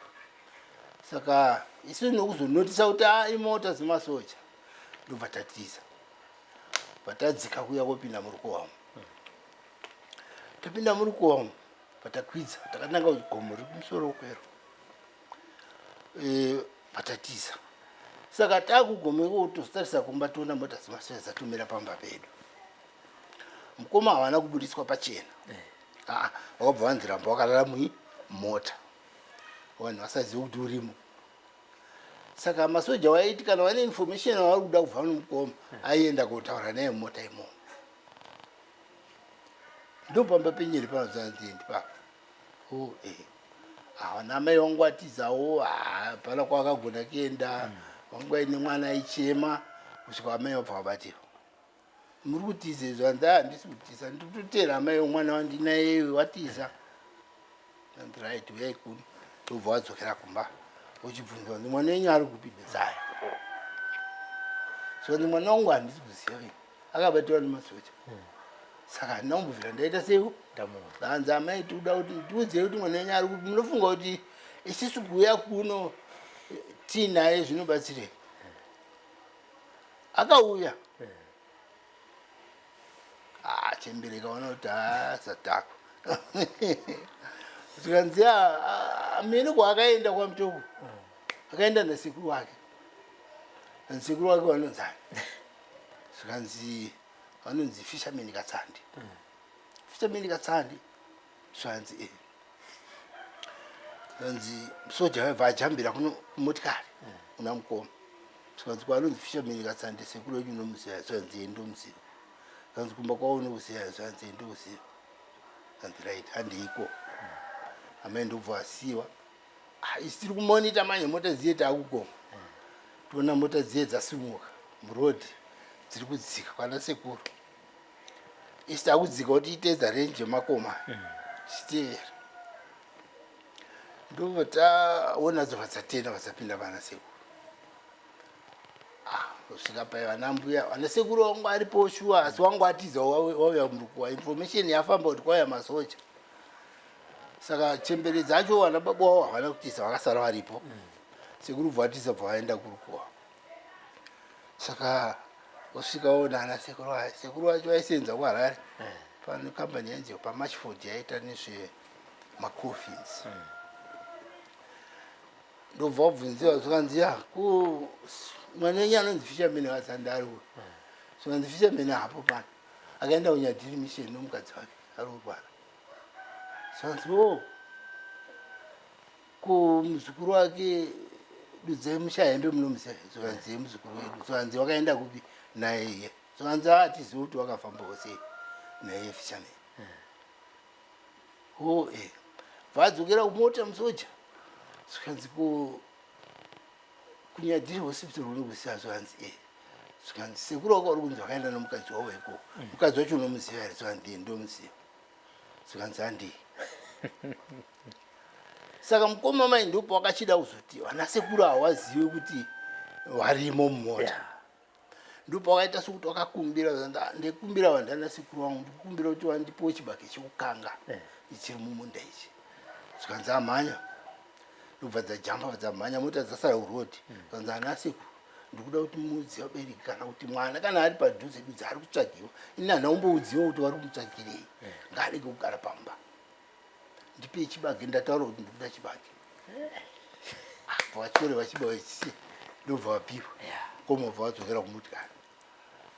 E: saka isu nokuzonotisa kuti imota dzemasoja ndobva tatiza patadzika kuya kopinda murukowamo tapinda murukowamo patakwidza takananga kugomo riri kumusoro kwero patatiza saka takugomeko tozitarisa kumba toona mota dzemasoja dzatomira pamba pedu mukoma havana kubudiswa pachena vakabva vanziramba vakarara mumota vanhu vasaziva kuti urimo saka masoja vaiti kana vane information avari kuda kubva nomukoma aienda kotaura naye mumota imomo ndopamba penyeri panozanziendi papa vana mai vangu atizawo hapana kwakagona kuenda vangu aine mwana aichema kusvika vamai vabva vabatirwa muri kutiza izvo hanzi handisi kutiza nditotera amai vomwana wandinaye watiza and right uyai kuno tobva wadzokera kumba uchibvunzwa ndi mwana wenyu ari kupindidzaya so ndi mwana wangu handisi kuziva akabatirwa nemasoja saka handina kumbobvira ndaita seiko hanzi amai tikuda kuti tiudzei kuti mwana wenyu ari kupi munofunga kuti isisu kuuya kuno tiinaye zvinobatsirei akauya chembereka ona kuti satako tikanzi mene kwaakaenda kwamutoko akaenda nasekuru wake nasekuru wake vanonzani zvikanzi vanonzi fisherman katsandi fisherman katsandi zvanzi zvanzi soja vaibva ajambira kumotikari kuna mukoma zvikanzi kwanonzi fisherman katsandi sekuru wedu nomuziva zvanzi ndomuziva zvanzi kumba kwavo nokuziva zvanzi ndokuziva zvanzi right handiko amai ndobva asiwa isi tiri kumonita manje mota dziye taakugoma toona mota dziye dzasimuka murodhi dziri kudzika kwana sekuru isi taakudzika kuti iteedza renji yemakoma tichiteera ndobva taona dzobva dzatenda vadzapinda vana sekuru kusvika pai vana mbuya vana sekuru vangu aripo shuwa asi wangu atiza wauya murukuwa information yafamba kuti kwauya masoja saka chembere dzacho vana baba wavo havana kutiza vakasara varipo sekuru bva atiza bva vaenda kurukuwa saka kusvika onana sekuru vacho vaisenza kuharare pane kambani yanzi pamatchford yaita nezvemacoffins ndobva wabvunziwa zvakanziya mwana wenyu anonzi fisherman katsandi ariwo zvakanzi fisherman hapo pano akaenda kunyadhiri mission nomukadzi wake ari kurwara zvakanzi kumuzukuru wake dudzai mushahembe munomuziva zvakanzi muzukuru wedu zvakanzi wakaenda kupi naye iye zvakanzi atizivi kuti wakafambawo sei naye fisherman vadzokera kumota musoja zvikanzi kunyadhiri hospital unokusiya zvanzi zvikanzi sekuru wako uri kunzi wakaenda nomukadzi wavo iko mukadzi wacho unomuziva here zvanzi ndomuziva zvikanzi handii saka mukoma mai ndopo wakachida kuzoti vana sekuru hawazive kuti warimo mumota ndopo wakaita sokuti wakakumbira ndekumbira vandana sekuru wangu ndikukumbira kuti wandipowo chibage chekukanga ichiri mumunda ichi zvikanzi amhanya ndobva dzajamba dzamhanya mota dzasara urodi zvikanzi ana sekuru ndikuda kuti muudzi vabereki kana kuti mwana kana ari padhuze dudzi ari kutsvagiwa ini hana umboudziwa kuti vari kumutsvagirei ngaarege kugara pamba ndipei chibage ndataura kuti ndikuda chibage apo vachore vachibava ichisi ndobva vapiwa komobva vadzokera kumutikari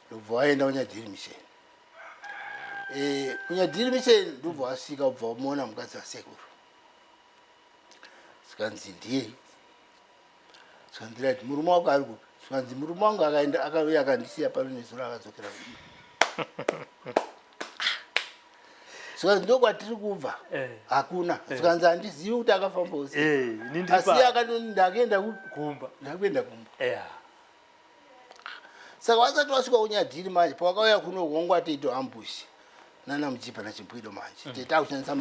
E: ndobva vaenda kunyadhiri misheni kunyadhiri misheni ndobva vasvika kubva vamuona mukadzi wasekuru zvikanzi ndiyei zvikanzi rati murume wako ari kupi zvikanzi murume wangu akaenda akauya akandisiya pano nezuro akadzokera zvikanzi ndokwatiri kubva hakuna zvikanzi handizivi kuti akafamba usi asi akatoni ndakaenda kumba ndakuenda kumba saka vasati vasvika kunyadhiri manje pawakauya kuno wangu ateito ambushi nana muchipa nachimbwido manje tetakushandisa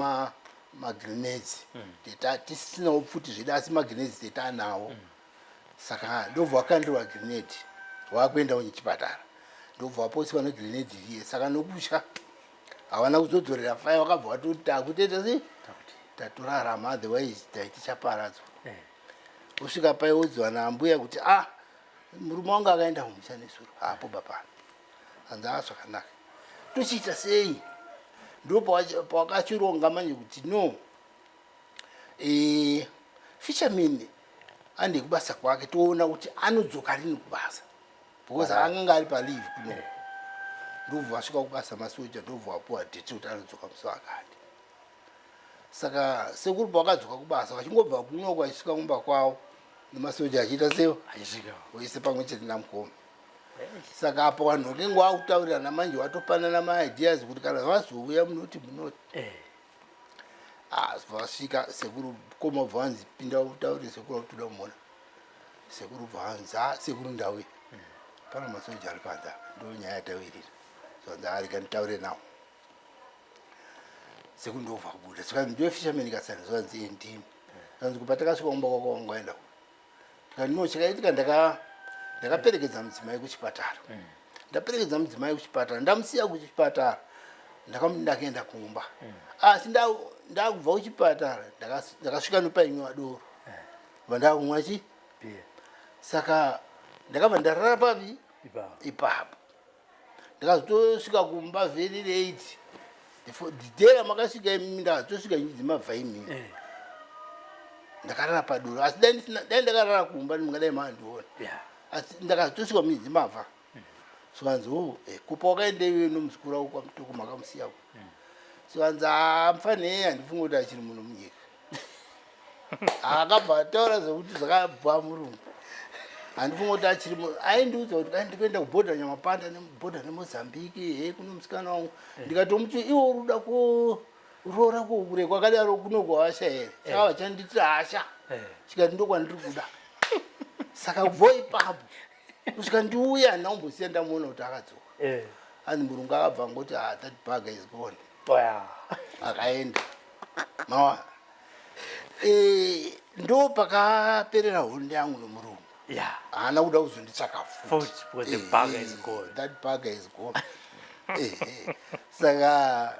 E: magrenades tisina upfuti zvedu asi magrenades tetanawo saka ndobva wakandirwa grenade wakuenda kuchipatara ndobva waposiwa negrenade riye saka nokutya havana kuzodzorera fai wakabva watoti takuteta sei tatorarama otherwise taitichaparadzwa usvika pai wodziwa naambuya kuti murume wangu akaenda kumusha nesuro hapo bapana hanzi zvakanaka tochiita sei ndopawakachironga manje kuti no fisherman ande kubasa kwake toona kuti anodzoka rini kubasa because anganga ari palive kuno ndobva vasvika kubasa masoja ndobva wapuwa deti kuti anodzoka musi wakati saka sekuru pawakadzoka kubasa vachingobva kuno kwachisvika kumba kwavo nemasoja achiita sewo oise pamwe chete namukoma saka apo vanhu vakenge vakutaurirana manje watopanana maideas kuti kana vazouya munoti vasvika sekuru koma bva vanzi pinda utaure sekuru akutoda kumona sekuru bva vanzi sekuru ndauya pana masoja ari panze ndo nyaya yatavirira zvanzi arega nditaure nawo sekuru ndobva kubuda saka ndiwe fisherman kasana zvanzi ndini zvanzi kupa takasvika kumba kwako wangaenda tikati no chakaitika ndakaperekedza mudzimai kuchipatara ndaperekedza mudzimai kuchipatara ndamusiya kuchipatara ndakaenda kumba asi ndakubva kuchipatara ndakasvika nopaimwa doro vandakumwa chi saka ndakabva ndarara papi ipapo ndakazotosvika kumba very late didera makasvika imimi ndakazotosvika nyidzi mabva imimi ndakarara padoro asi dai ndakarara kumba mungadai mandiona asi ndakazotosvika munyidzi mabva zvikanzi kupa wakaenda iwe nomuzukuru wako kwamutoko makamusiya ku zvikanzi mufanei handifunga kuti achiri muno munyika akabva ataura zvokuti zvakabva murungu handifunga kuti achiri muno aindiudza kuti kai ndikuenda kubhodha nyamapanda nebhodha nemozambiki kuno musikana wangu ndikatomuti iwo uruda kuroora kokure kwakadaro kuno kwavasha here saka vachanditi hasha chikati ndokwandiri kuda saka kubva ipapo kusvika ndiuya handina kumbosiya ndamuona kuti akadzoka anzi murungu akabva ngoti that bug is gone akaenda mawa ndo pakaperera hondo yangu nomurungu haana kuda kuzonditsvaka futi that bug is gone saka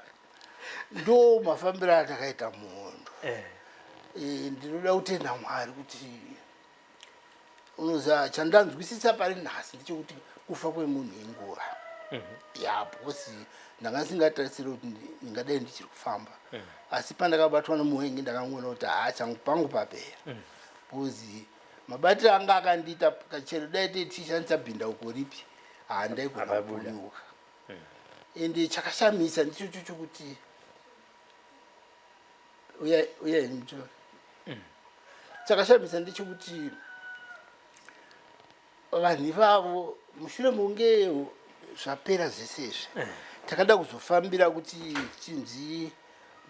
E: ndo mafambiro atakaita muhondo ndinoda kutenda Mwari kuti unoziva chandanzwisisa pari nhasi ndechekuti kufa kwemunhu inguva because ndanga ndisingatarisiri kuti ndingadai ndichiri kufamba asi pandakabatwa nomuwengi ndakangoona kuti changu pangu papera because mabatiro anga akandiita kachero dai tichishandisa bhinda uko ripi handaigona kupunyuka ende chakashamisa ndichocho chokuti uyai mutori chakashamisa ndechekuti vanhu ivavo mushure munge zvapera zvese izvi takada kuzofambira kuti chinzi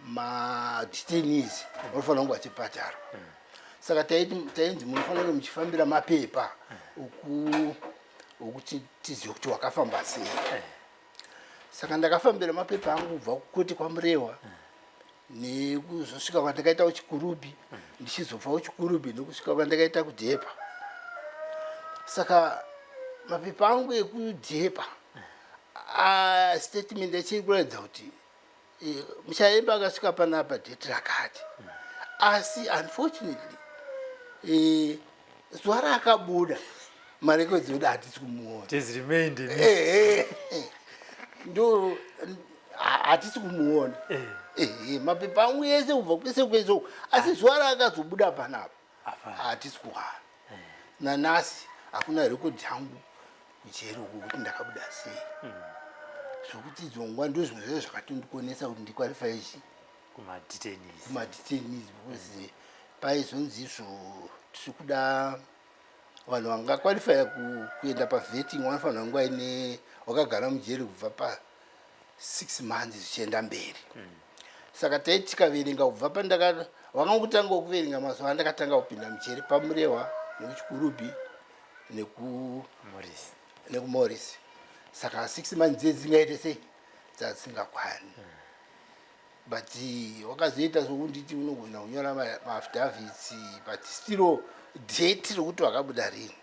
E: madetainees vanofanira kunge vachipatarwa saka tainzi munofanira muchifambira mapepa okuti tizive kuti wakafamba sei. Saka ndakafambira mapepa angu kubva kuti kwaMurewa nekuzosvika kwandakaita kuChikurubi, ndichizobva kuChikurubi nekusvika kwandakaita kuDhepa. Saka mapepa angu ekuDhepa statement yachiri kuratidza kuti Muchaemba akasvika panapa date rakati, asi unfortunately zuva rakabuda marekodzi edu hatisi kumuona. Ndo hatisi kumuona. Mapepa angu ese kubva kwese kwese, asi zuva rakazobuda panapa hatisi kuwana. Nanhasi hakuna rekodhi yangu kujeri uku kuti ndakabuda sei. Zvokuti dzongwa ndo zvimwe zvese zvakatondikonesa kuti ndikwalify kumadetainees because paizonzi izvo tiri kuda vanhu vangakwalifya kuenda pavetting vanofanira kunge vaine wakagara mujeri kubva pa6 months zvichienda mberi. Saka taiti tikaverenga kubva vakangotanga kuverenga mazuva andakatanga kupinda mujeri paMurewa nekuChikurubi nekuMorris. Saka 6 months dzingaite sei dzadzisingakwani. But wakazoita sokunditi unogona kunyora maaffidavits but still date rokuti wakabuda rini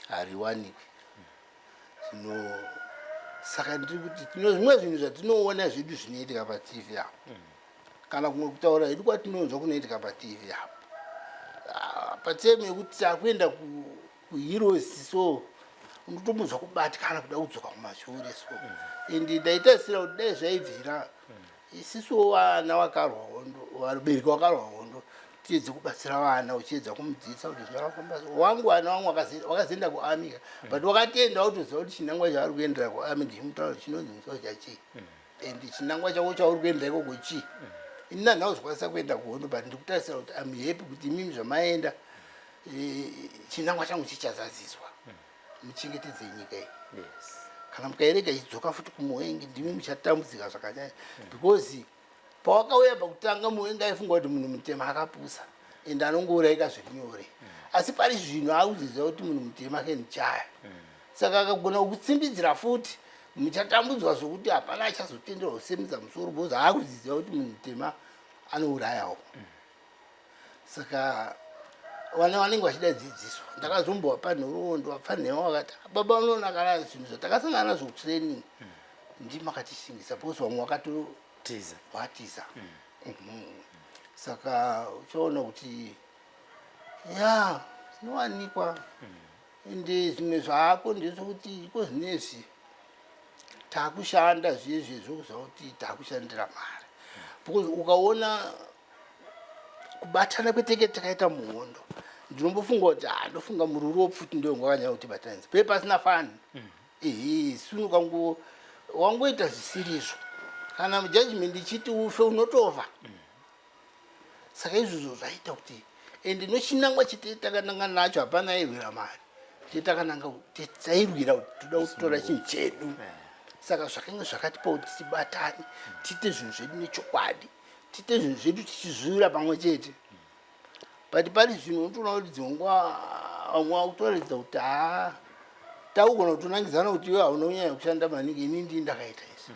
E: hariwanikwi. Saka ndiri kuti zvimwe zvinhu zvatinoona zvedu zvinoitika paTV apo kana kumwe kutaura hedu kwatinonzwa kunoitika paTV apo pateme yekuti takuenda kuHeroes, so unotombonzwa kubatikana kuda kudzoka kumashure. So ende ndaitasira kuti dai zvaibvira isiso vana vakarwa hondo, vabereki vakarwa hondo, tiedze kubatsira vana uchiedza kumudzidzisa kuti zvakafamba sei. Wangu vana vangu vakazoenda kuarmy but wakatenda kutoziva kuti chinangwa chavari kuendera kuarmy ndichimutaura chinonzi musoja chii ende chinangwa chako chauri kuendera ikoko chii. Ini nanhauzokwanisa kuenda kuhondo but ndikutarisira kuti am happy kuti imimi zvamaenda chinangwa changu chichazadziswa. Muchengetedze nyika iyi. Kana mukairega ichidzoka futi kuMuwengi ndimi muchatambudzika zvakanyanya because pawakauya pakutanga Muwengi aifunga kuti munhu mutema akapusa ende anongourayika zvirinyore, asi pari zvinhu akuziziva kuti munhu mutema akenichaya. Saka akagona kukutsimbidzira futi muchatambudzwa zvokuti hapana achazotenderwa kusemedza musoro because akuziziva kuti munhu mutema anourayawo. Saka vana vanenge vachida dzidziso. Ndakazombowa panhoroondo wapanhewa wakati baba unoona kana zvinhu zvatakasangana nazvo kutraining ndimi makatishingisa because vamwe wakatiza. Saka uchaona kuti ya zvinowanikwa ende zvimwe zvako ndezvokuti iko zvinezvi takushanda zvezvezvo kuziva kuti takushandira mari because ukaona kubatana kweteke takaita muhondo ndinombofunga kuti ndofunga mururu wopfuti ndio ngwakanyanya kuti batanidza pe pasina fani. Sunu wangoita zvisirizvo kana mujudgment ichiti ufe unotova. Saka izvozvo zvaita kuti ende nochinangwa chitakananga nacho hapana airwira mari, titakananga tairwira kuti toda kutora chinhu chedu. Saka zvakanga zvakatipa kuti tibatane tiite zvinhu zvedu nechokwadi, tiite zvinhu zvedu tichizvivira pamwe chete. But pari zvinhu unotoona kuti dzongwa vamwe vakutoratidza kuti takugona kutonangidzana kuti iwe hauna kunyanya kushanda maningi, ini ndii ndakaita izvi.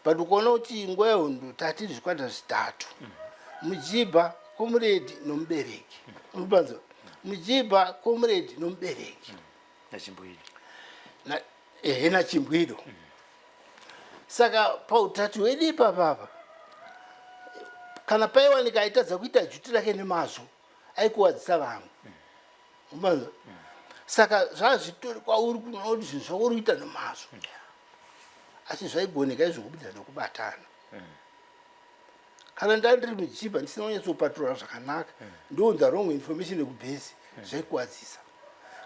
E: But ukaona kuti nguva yehondo tatiri zvikwata zvitatu, Mujibha, Comrade nomubereki. Unopanza Mujibha, Comrade nomubereki naChimbwiro. Saka pautatu hwedu ipapapa kana paiwanika aitadza kuita juti rake nemazvo aikuwadzisa vamwe. Unopanza saka zvazvitori kwauri kunoona kuti zvinhu zvauri kuita nemazvo asi zvaigoneka izvokubudza nokubatana. Kana ndandiri Mujibha ndisina kunyatsopaturura zvakanaka ndounza wrong information ekubhesi zvaikuwadzisa.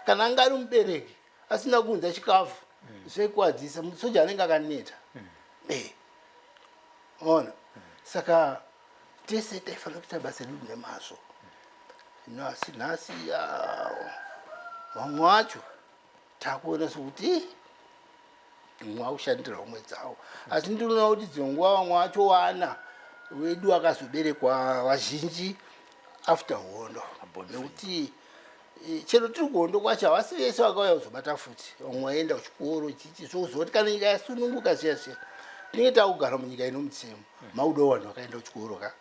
E: Kana anga ari mubereki asina kuunza chikafu zvaikuwadzisa, musoja anenge akaneta. Ona saka tese taifanira kuita basa redu nemazvo. Asi nhasi vamwe vacho takuona sokuti mumwe akushandira umwe dzawo, asi ndinoona kuti dzimwe nguva vamwe vacho vana wedu vakazoberekwa vazhinji after hondo nekuti chero tiri kuhondo kwacho havasi vese vakauya kuzobata futi vamwe vaenda kuchikoro chichi zvouzoti kana nyika yasununguka zviya zviya tinenge takugara munyika ino mutsemo maudawo vanhu vakaenda kuchikoro ka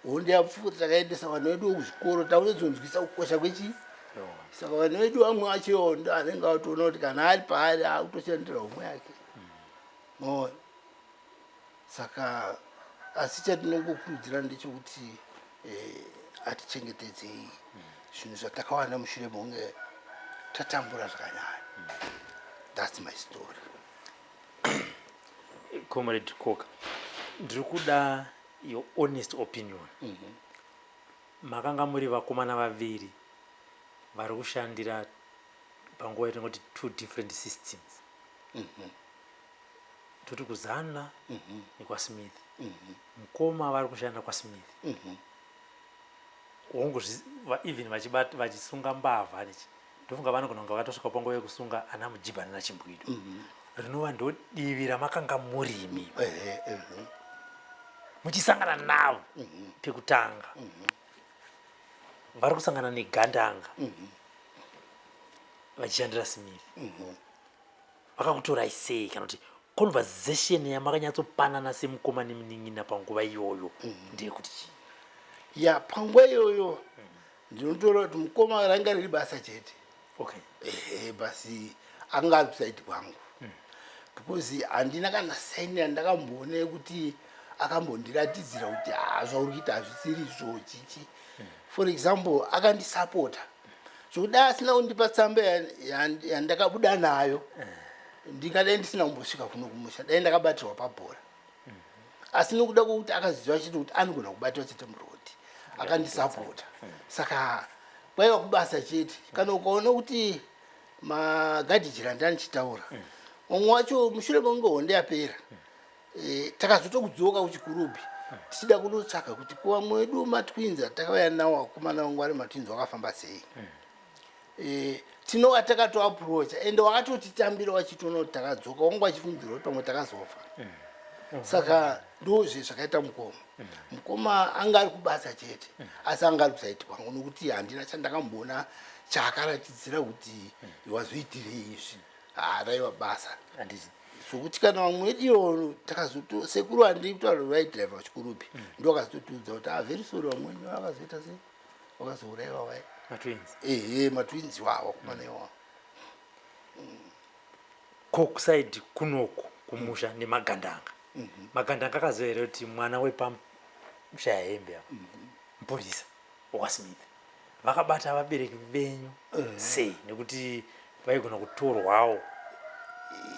E: hondo yapfuta takaendesa vanhu vedu kuzvikoro taunozonzwisa kukosha kwechi saka vanhu vedu vamwe vachihondo anenge atoona kuti kana ari paari akutoshandira umwe yake maona saka asi chatinongokurudzira ndechekuti atichengetedzei zvinhu zvatakawana mushure monge tatambura zvakanyanya. That's my story.
D: Comrade Coker, ndiri kuda your honest opinion. Makanga muri vakomana vaviri vari kushandira panguva yatingoti 2 different systems. Toti kuzana nekwaSmith. Mukoma vari kushanda kwaSmith. Even vachisunga mbavha nechi ndofunga vanogona kunge vakatosvika panguva yekusunga ana Mujibhani naChimbwido. Rinova ndodivi ramakanga murimi muchisangana navo pekutanga vari kusangana negandanga vachishandira Smith. Vakakutorai sei kana kuti conversation yamakanyatsopanana semukoma nemunin'ina panguva iyoyo ndeyekuti
E: ya panguva iyoyo ndinotora kuti mukoma ranga riri basa chete. Basi anga ari kusaidi kwangu because handina kana saini yandakamboona kuti akambondiratidzira kuti zvauri kuita hazvisiri izvo chichi. For example akandisapota zvokuti asina kundipa tsamba yandakabuda nayo ndingadai ndisina kumbosvika kuno kumusha dai ndakabatirwa pabhora. Asi nokuda kwokuti akaziva chete kuti anogona kubatwa chete murodhi akandisapota saka kwaiva kubasa chete. Kana ukaona kuti magadhijira ndanichitaura umwe wacho mushure monge hondo yapera takazotokudzoka kuchikurubhi tichida kunotsvaka kuti kuva mwedu matwinzi atakauya nawo vakomana vangu vari matwinzi vakafamba sei. Tinova takatoapurocha ende wakatotitambira wachitoona kuti takadzoka wangu wachifungidzira kuti pamwe takazofa. Saka ndozve zvakaita mukoma. Mukoma anga ari kubasa chete asi anga ari kusaiti kwangu nokuti handina chandakamboona chaakaratidzira kuti wazoitirei izvi. Raiva basa sokuti kana vamwe vedu takazoto sekuru handiri kutaura vaidhiraivha kuchikurubhi ndo akazototiudza kuti very sorry vamweni vakazoita sei vakazouraiwa vai matwinzi wavo vakomana iwavo.
D: Kokuside kunoko kumusha nemagandanga. Magandanga akazoera kuti mwana wepamushaya hembe apa mupolisa wakwaSmith vakabata vabereki venyu sei nekuti vaigona kutorwawo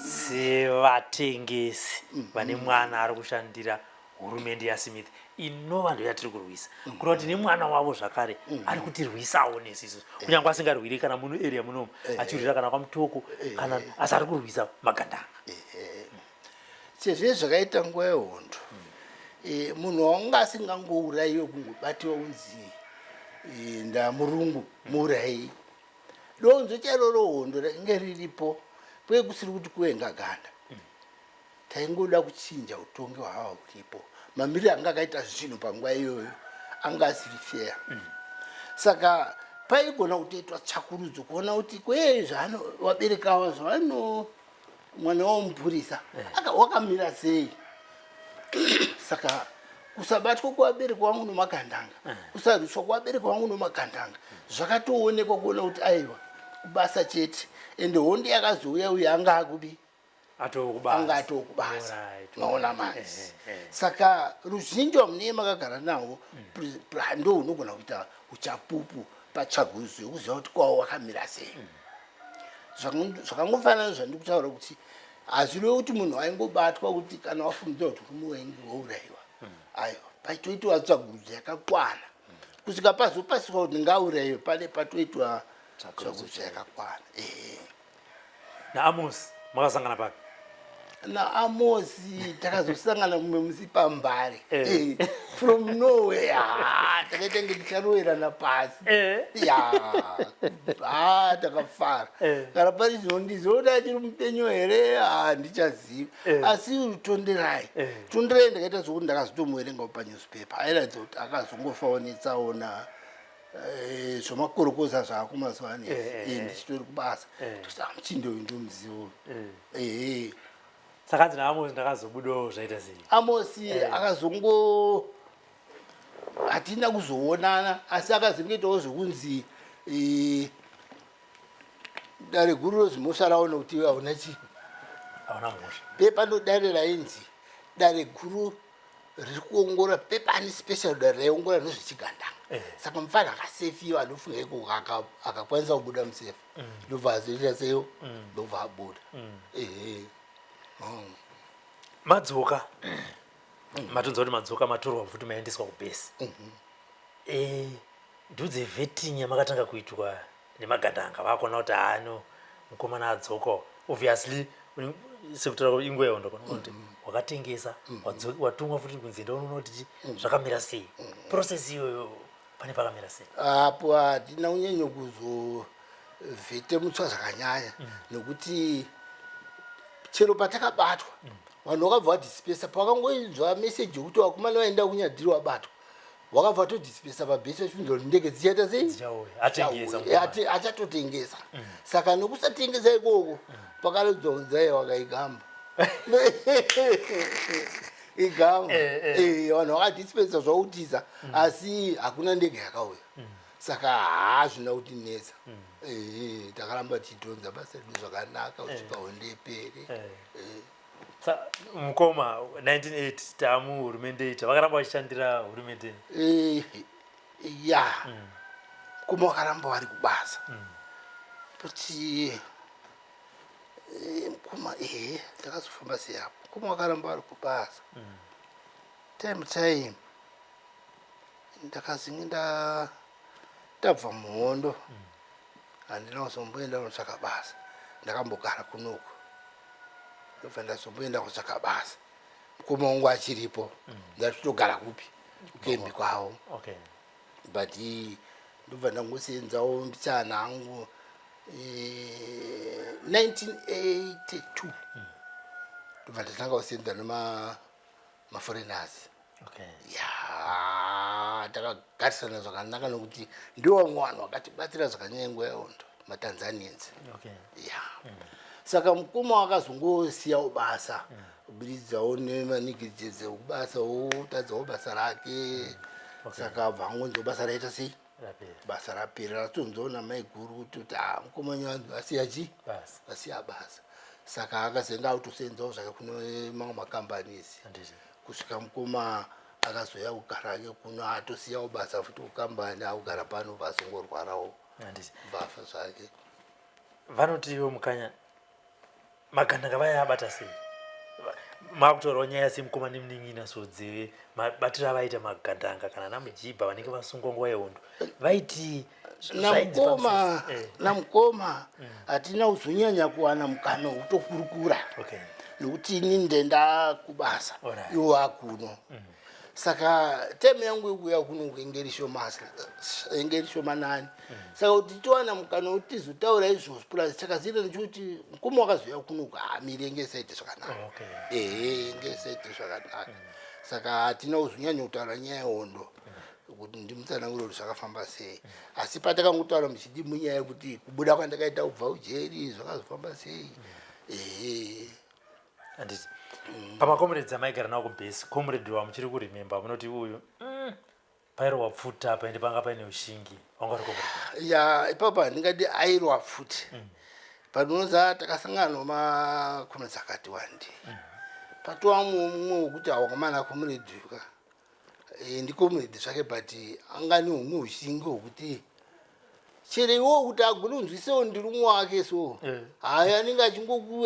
D: sevatengesi vane mwana ari kushandira hurumende yaSmith inova ndo yatiri kurwisa kureva kuti nemwana wavo zvakare ari kutirwisawo nesisu kunyange asingarwiri kana muno area munomu achirwira kana kwaMutoko kana asi ari kurwisa magandanga.
E: Chezve zvakaita nguva yehondo munhu wanga asingangourayiwe kungobatiwa unzi ndamurungu muurayi donzo chero rohondo rainge riripo pwe kusiri kuti kuvenga ganda taingoda kuchinja utongi hwahwa huripo mamiriro anga akaita zvinhu panguva iyoyo anga asiri fair. Saka paigona kutoitwa tsvakurudzo kuona kuti kwezvano vaberekawa zvavano mwana wamupurisa wakamira sei. Saka kusabatwa kuvabereki vangu nomagandanga kusarwiswa kuvabereki vangu nomagandanga zvakatoonekwa kuona kuti aiwa kubasa chete ende hondo yakazouya uye anga akubi anga atokubasa maona manje. Saka ruzhinji vamune makagara nawo ndo unogona kuita uchapupu patsvaguzo yokuziva kuti kwawo wakamira sei. Zvakangofanana zvandiri kutaura kuti hazvirevi kuti munhu aingobatwa kuti kana wafungidzwa kuti kumuvengi waurayiwa aiwa paitoitwa tsvagudzo yakakwana kusvika pazopasika kuti ngaurayiwe pane patoitwa tsvagudzo yakakwana.
D: naAmos makasangana papi?
E: naAmosi takazosangana mumwe musi pambare from nowhere takaita kunge ticharoverana pasi takafara kana pari zvino ndizoda chiri mupenyu here handichazivi asi tonderai ndakaita sokuti ndakazotomuverengawo panewspaper airatidza kuti akazongofaonetsaona zvomakorokoza zvako mazuva ano ndichitori kubasa muchindoyo ndomuzivo
D: saka nzi naAmosi ndakazobudawo zvaita sei
E: Amosi hatina kuzoonana asi akazongoitawo zvokunzi dare guru rozvimosvarawo nokuti hauna chii
D: hauna mhosva
E: pepa ndodare rainzi dare guru riri kuongorora pepa ani special dare raiongorora nezvechigandanga saka mufana akasefiwa anofunga iko akakwanisa kubuda musefa ndobva azoita seyo ndobva abuda
D: madzoka matonza kuti madzoka matorwa futi maendeswa kubhesi ndudze vetting yamakatanga kuitwa nemagandanga vakona kuti ano mukomana adzoka obviously sekutora ingweyo ndokona kuti wakatengesa watumwa futi kunzi ndaunoona kuti zvakamira sei process iyoyo pane pakamira sei
E: apo hatina unyanyo kuzovhete mutswa zvakanyanya nokuti chero patakabatwa vanhu vakabva vadhispesa pakangoinzwa meseji yekuti vakomana vaenda kunyadhiri wabatwa vakabva vatodhispesa pabhesi vachipinza kuti ndege dzichaita sei achatotengesa saka nokusatengesa ikoko pakalodzwa kunzai wakaigamba igamba vanhu vakadhispesa zvautisa asi hakuna ndege yakauya saka hazvina kuti nesa takaramba tichitonza basa redu zvakanaka kusvika hondepere
D: mukoma 1980 tamuhurumende vakaramba vachishandira hurumende
E: mukoma vakaramba vari kubasa kuti mukoma takazofamba seapo mukoma vakaramba vari kubasa time ndakazinge ndabva muhondo handina kuzomboenda kunotsvaka basa ndakambogara kunoko ndobva ndazomboenda kutsvaka basa mukoma wangu achiripo ndatotogara kupi kukembi kwavo but ndobva ndangosenzawo mbichana angu 1982 ndobva ndatanga kusenza nemaforeigners takagarisana zvakanaka nokuti ndiwo vamwe vanhu vakatibatsira zvakanyanya nguva yahondo matanzanians saka mukoma wakazongosiyawo basa kubudiridzawo nemanigirijenzi ekubasa otadzawo basa rake saka abva angonzwa basa raita sei basa rapera ratonzoona mai guru kuti mukomanyi vanhu asiya chii asiya basa saka akazoenda autosenzawo zvake kuno mamwe makambanisi kusvika mukoma akazoya kugara ke kuno atosiyawo basa futi kukambani akugara pano vasongorwarawo vafa zvake
D: vanoti ivo mukanya magandanga vaya abata sei makutorawo nyaya semukoma nemunin'ina sodzive mabatiro avaita magandanga kana namujibha vanenge vasungwa nguva yehondo vaiti
E: namukoma hatina kuzonyanya kuwana mukana wekutokurukura nokuti ini ndenda kubasa iwo vakuno saka teme yangu yekuya kuno engeri shomanani saka kuti towana mukana wekuti tizotaura izvozvo plus chakazira nechekuti mukoma wakazoya kuno miri engesaite zvakanaka engesaite zvakanaka saka hatina kuzonyanya kutaura nyaya yehondo kuti ndimutsanangure kuti zvakafamba sei asi patakangotaura muchidi munyaya yekuti kubuda kwandakaita kubva ujeri zvakazofamba sei
D: handiti pamakomrades amaigara nawo kubhesi komrade wamuchiri kurememba munoti uyu pairwa pfuta paende panga paine ushingi wanga uri komrade
E: ipapo handingati airwa pfuti panoza takasangana nemakomrades akati wandi patova mumwe wekuti hawakamana komrade uka ndikomrade zvake but angani humwe ushingi hwekuti chero iwo kuti agone kunzwisewo ndiri umwe wake so hayi anenge achingoku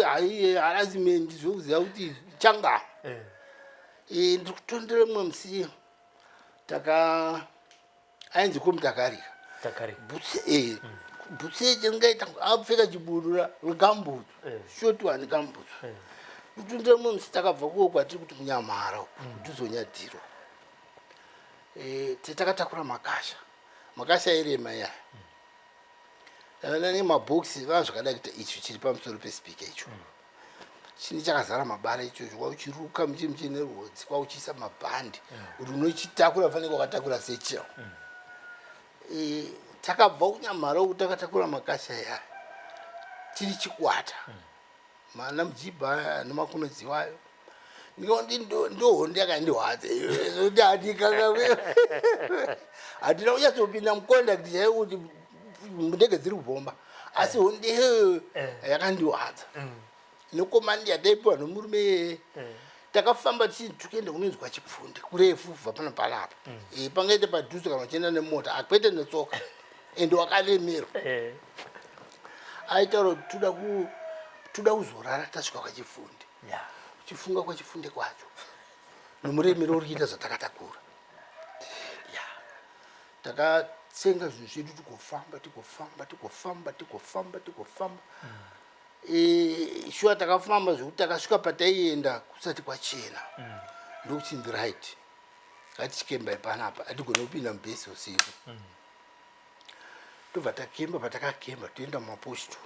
E: harazimendi zvokuziva kuti changa ndiri kutondere mumwe musi ainzi komutakarika bhutsi yechendingaita apfeka chibudura regambutsu shoti wani gambutsu kutundira munhu sitakabva kuwo kwatiri kuti munyamara kutizonyadirwa takatakura makasha irema yaya nemabhokisi vanhu zvakadai kuita icho chiri pamusoro pesipika icho chini chakazara mabara ichocho kwauchiruka muchine rwodzi kwauchiisa mabhandi kuti unochitakura fanike wakatakura sechero takabva kunyamara kuti takatakura makasha yaya tiri chikwata mana mujibha nemakunodziwayo ndohondi yakandihwadza kuti hatina kunyatsopinda mukondakti chaiwo kuti ndege dziri kubhomba asi hondi yakandihwadza nokomandi yataipiwa nomurume takafamba tukaenda kunonzwa chipfundi kurefu kubva pano panapa pangaite padhuze kana uchienda nemota akwete netsoka ende wakalemerwa aitaura kuti toda kuzorara tasvika kwachifundi chifunga kwachifunde kwacho nomuremero uri kuita zvatakatakura takatsenga zvinhu zvedu tikofamba shuwa takafamba zvekuti takasvika pataienda kusati kwachena ndokuchinzi right ngatichikembai panapa hatigone kupinda mubhesi usiku tobva takemba patakakemba toenda mumaposto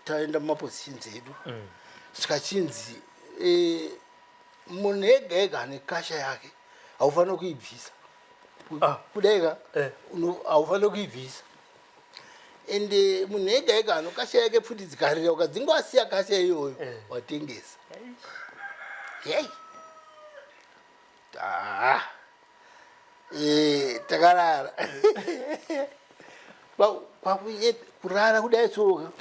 E: taenda mumaposishins edu saka chinzi munhu ega ega ane kasha yake haufanira kuibvisa kudaika haufanira kuibvisa ende munhu ega ega ano kasha yake pfuti dzikarira ukadzingwasiya kasha iyoyo watengesa yei takarara kurara kudai tsoka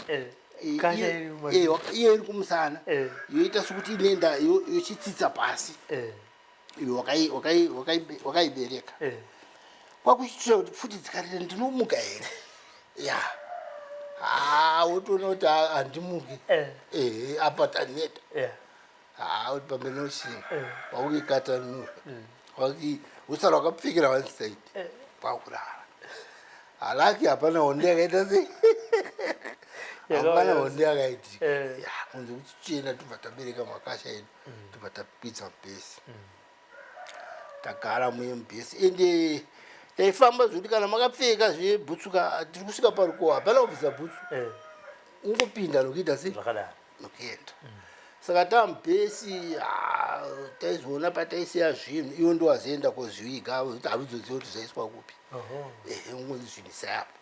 E: iyo iri kumusana yoita sokuti inenda yochitsitsa pasi iyo wakaibereka kwakuchitira kuti pfuti dzikarira ndinomuka here wotoona kuti handimuki apa taneta kuti pamberi noshinga wakuikatanura usara wakapfikira one side kwakurara halaki hapana hondi yakaita sei hapana hondi yakaitika kunze kuti tichienda tobva tabereka makasha edu tobva takwidza mubhesi tagara muye mubhesi ende taifamba zvokuti kana makapfeka zvebhutsuka tiri kusvika parukova hapana kubvisa bhutsu ungopinda nokuita sei nokuenda saka tamubhesi taizoona pataisiya zvinhu iwo ndo wazoenda kozviviga kuti havizoziva kuti zvaiswa kupi ungozvinisa apo